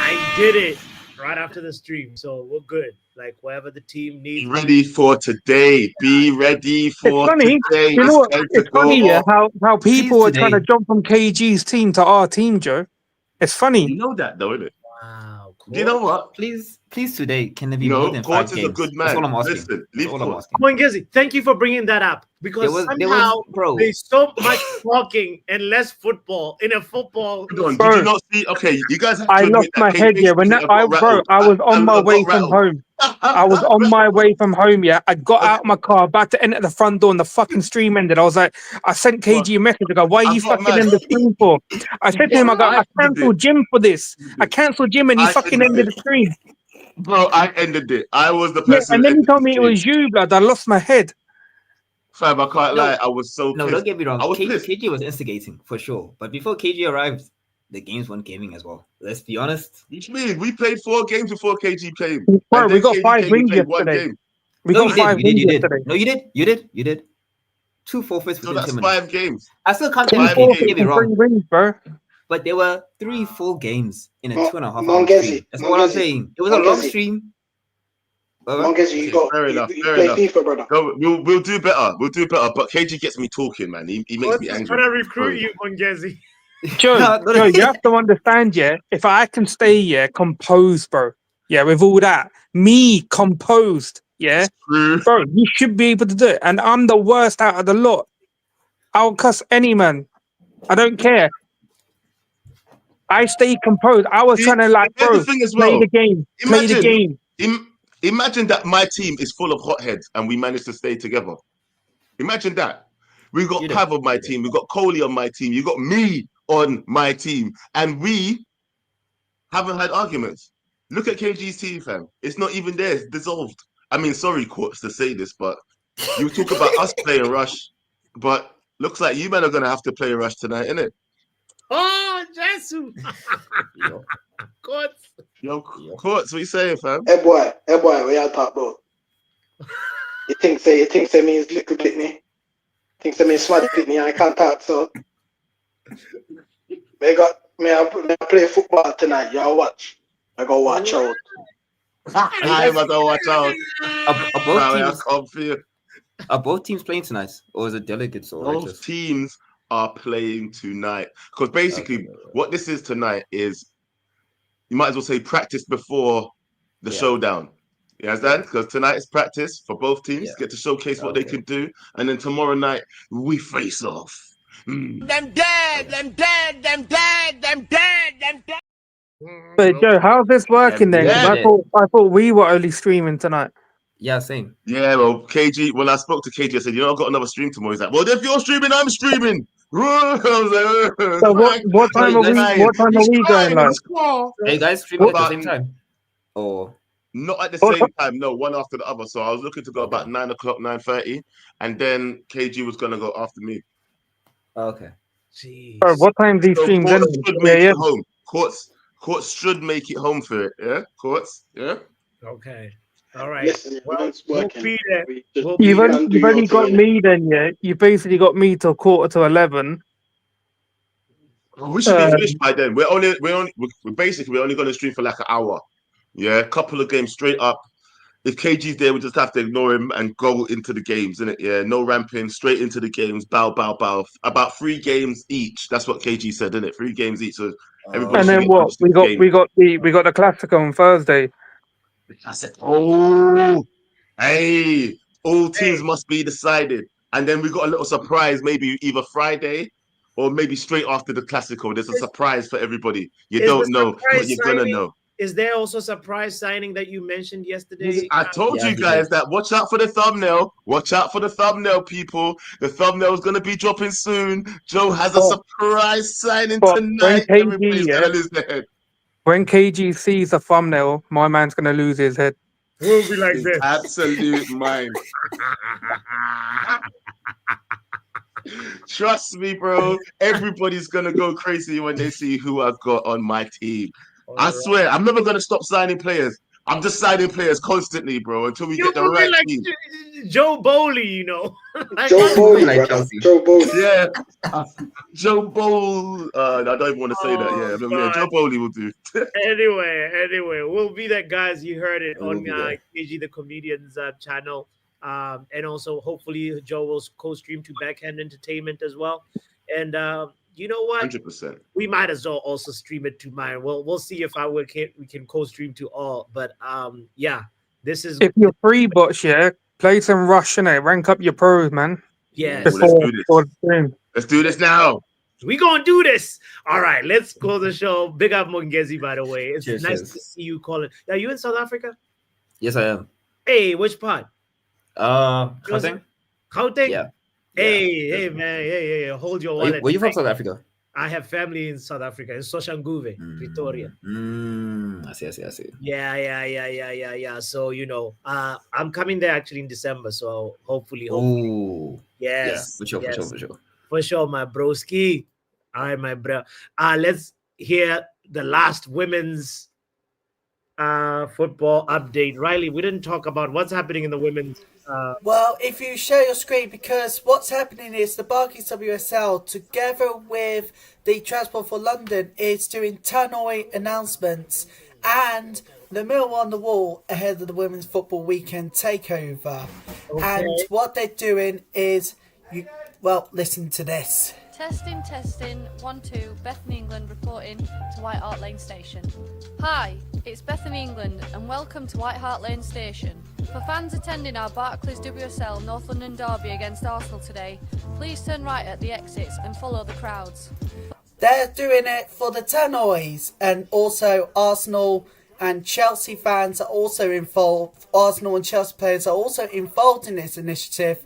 I did it right after the stream, so we're good. Like whatever the team needs. Be ready for today. Be ready for It's funny. today. You know what? It's funny, yeah, off. how people are trying to today. jump from KG's team to our team, Joe. It's funny. You know that, though, isn't it? Wow. Cool. Do you know what? Please today, can there be No, more than 5 Courts is games? a good That's man. all I'm asking. Listen, That's leave all I'm Courts. asking. Mongezi, thank you for bringing that up because somehow there's so much talking and less football in a football. Did you not see? Okay, you guys have to I admit lost that my Kate head, yeah. When Bishop that, I was on my way from rattled. home. I was on my way from home, yeah. I got out of my car, about to enter the front door, and the fucking stream ended. I was like, I sent KG a message. I go, why are you fucking in the stream for? I said to him, I cancelled gym for this. I cancelled gym, and he fucking ended the stream. Bro, I ended it. I was the Yeah, person. and then he ended told the me it stream. was you, blood. I lost my head. Fam, I can't No. lie. I was so No, pissed. don't get me wrong. I was pissed. KG was instigating for sure, but before KG arrived, the games weren't gaming as well. Let's be honest. What you mean? We played 4 games before KG came. Bro, And we then got KG 5 came, we wins played 1 yesterday. game. We No, got you did. 5 You wins did. yesterday. No, you did. 2 forfeits So within that's 10 minutes. 5 games. I still can't 2 get Five it. forfeits Don't get me and 3 wrong. wins, bro. But there were 3 full games in a 2.5 hour Mongezi, stream. That's all I'm Mongezi, saying. It was a long Mongezi. stream. Mongezi, you got Fair you, enough. you Fair play enough. FIFA, brother. No, we'll do better. We'll do better. But KG gets me talking, man. He makes What's me trying angry. to recruit you, Mongezi? Joe, you have to understand, yeah, if I can stay, yeah, composed, bro, yeah, with all that, me composed, yeah, bro, you should be able to do it. And I'm the worst out of the lot. I'll cuss any man. I don't care. I stay composed. I was trying to, like, Here's bro, the thing as play well. the game. Play the game. Imagine that my team is full of hotheads and we managed to stay together. Imagine that. We got Pav on my team. We got Coley on my team. You got me on my team. And we haven't had arguments. Look at KG's team, fam. It's not even there. It's dissolved. I mean, sorry, Courts, to say this, but you talk about us playing Rush, but looks like you men are going to have to play Rush tonight, innit? Oh, Jesus. Courts. Yo, Courts, what you saying, fam? Hey boy, what y'all talk about? You think say me is little Pitney? Think say me is smart Pitney? I can't talk, so I play football tonight. Y'all watch. I go watch out. I gotta watch out. Are both teams playing tonight, or is it delegates or Both teams are playing tonight because basically what this is tonight is you might as well say practice before the showdown. You understand? Because tonight is practice for both teams, get to showcase what they can do, and then tomorrow night we face off. Them dead, them dead, them dead, them dead, them dead. But Joe, how's this working then? 'Cause I thought we were only streaming tonight. Yeah, same. Yeah, well, KG, when I spoke to KG, I said, I've got another stream tomorrow. He's like, well, if you're streaming, I'm streaming. I was like, So what time are we going like? Are you guys streaming at the same time? Or not at the same time, no, one after the other. So I was looking to go about 9 o'clock, 9:30, and then KG was gonna go after me. Okay. Jeez. Bro, what time do you stream then? Courts should make it home. Courts should make it home for it. Yeah, Courts. Yeah. Okay. All right. Listen, we'll be there. You've only got me then, yeah. You basically got me till 11:15. We should be finished by then. We're only going to stream for like an hour. Yeah, a couple of games straight up. If KG's there, we just have to ignore him and go into the games, innit? Yeah, no ramping, straight into the games. Bow. About 3 games each. That's what KG said, innit? 3 games each. So everybody. And then what? We got the Classico on Thursday. I said, oh, hey, all teams must be decided. and then we got a little surprise, maybe either Friday or maybe straight after the Classico. There's a surprise for everybody. You don't know, but you're gonna know. Is there also a surprise signing that you mentioned yesterday? I told you guys that watch out for the thumbnail. Watch out for the thumbnail, people. The thumbnail is going to be dropping soon. Joe has a surprise signing tonight. Everybody's going to lose their head. When KG sees the thumbnail, my man's going to lose his head. We'll be like this. Absolute mind. Trust me, bro. Everybody's going to go crazy when they see who I've got on my team. I swear, I'm never going to stop signing players. I'm just signing players constantly, bro, until we get the right team. Joe Bowley, you know. Joe Bowley, Joe Bowley. Yeah. Joe Bowl. I don't even want to say that. Yeah, Joe Bowley will do. Anyway, we'll be that, guys. You heard it on KG the Comedian's channel. And also, hopefully, Joe will co-stream to Backhand Entertainment as well. And you know what? 100%. We might as well also stream it to mine. We'll see if we can co-stream to all. But yeah, this is if you're free bots, play some Rush in it. Rank up your pros, man. Yeah. Let's do this now. We gonna do this. All right, let's close the show. Big up Mungezi, by the way. It's nice to see you calling. Are you in South Africa? Yes, I am. Hey, which part? Gauteng. Gauteng? Yeah. Hey, man. Hey, hold your wallet. Were you from South Africa? I have family in South Africa, in Soshanguve, Pretoria. I see. Yeah. So, you know, I'm coming there actually in December. So hopefully. Yes. Yeah, for sure, my broski. All right, my bro. Let's hear the last women's football update. Riley, we didn't talk about what's happening in the women's. Well, if you share your screen, because what's happening is the Barclays WSL, together with the Transport for London, is doing tannoy announcements and the mill on the wall ahead of the Women's Football Weekend takeover. Okay. And what they're doing is, listen to this. Testing, 1, 2, Bethany England reporting to White Hart Lane Station. Hi, it's Bethany England and welcome to White Hart Lane Station. For fans attending our Barclays WSL North London derby against Arsenal today, please turn right at the exits and follow the crowds. They're doing it for the tannoys, and also Arsenal and Chelsea fans are also involved. Arsenal and Chelsea players are also involved in this initiative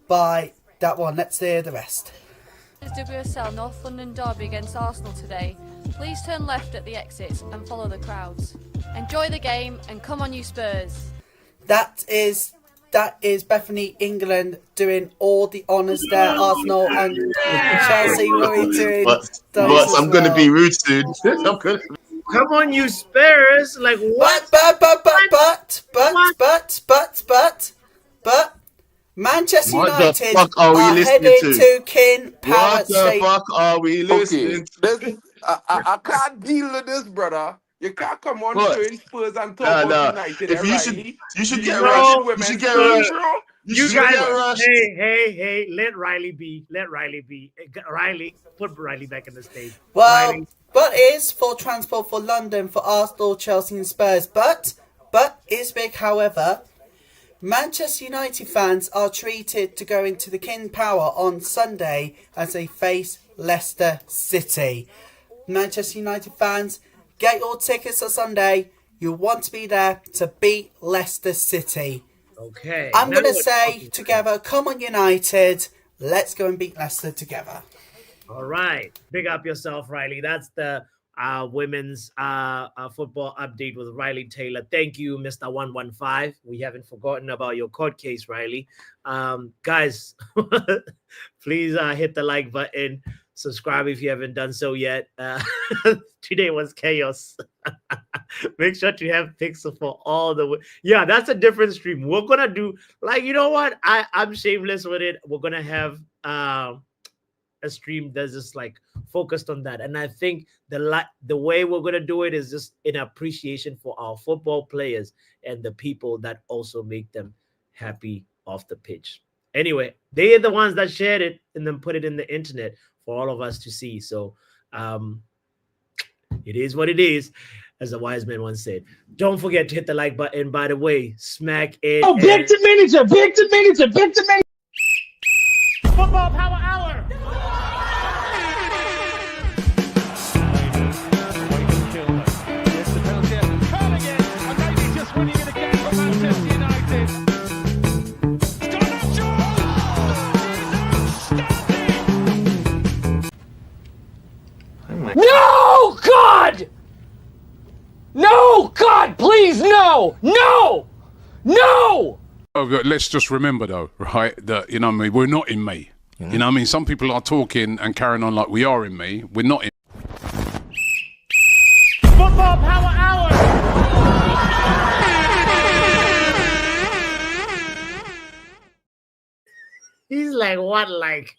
by that one. Let's hear the rest. WSL North London derby against Arsenal today. Please turn left at the exits and follow the crowds. Enjoy the game and come on you Spurs. That is Bethany England doing all the honours there. Arsenal and Chelsea will be doing. But I'm going to be rude soon. Come on, you Spurs! Like what? But Manchester United are heading to King Power State. What the fuck are we listening to? I can't deal with this, brother. You can't come on to Spurs and talk about United. You should get rushed. You should get rushed. You guys, hey, let Riley be. Riley, put Riley back in the stage. Well, Riley. But it is for Transport for London for Arsenal, Chelsea and Spurs. But it's big, however. Manchester United fans are treated to go into the King Power on Sunday as they face Leicester City. Manchester United fans, get your tickets on Sunday. You want to be there to beat Leicester City. Okay. I'm going to say together, come on United. Let's go and beat Leicester together. All right. Big up yourself, Riley. That's the women's football update with Riley Taylor. Thank you, Mr. 115. We haven't forgotten about your court case, Riley. Guys, please hit the like button. Subscribe if you haven't done so yet. Today was chaos. Make sure to have Pixel for all the... Yeah, that's a different stream. We're going to do... Like, you know what? I'm shameless with it. We're going to have... a stream that's just like focused on that, and I think the way we're gonna do it is just in appreciation for our football players and the people that also make them happy off the pitch. Anyway, they are the ones that shared it and then put it in the internet for all of us to see. So it is what it is, as a wise man once said. Don't forget to hit the like button. By the way, smack it. Oh, Victor Manager. Football Power Hour! No, God! No, God, please, no! No! No! Oh, let's just remember, though, right, that, you know what I mean, we're not in May. You know what I mean? Some people are talking and carrying on like we are in May. We're not in. Football Power Hour! He's like, what, like?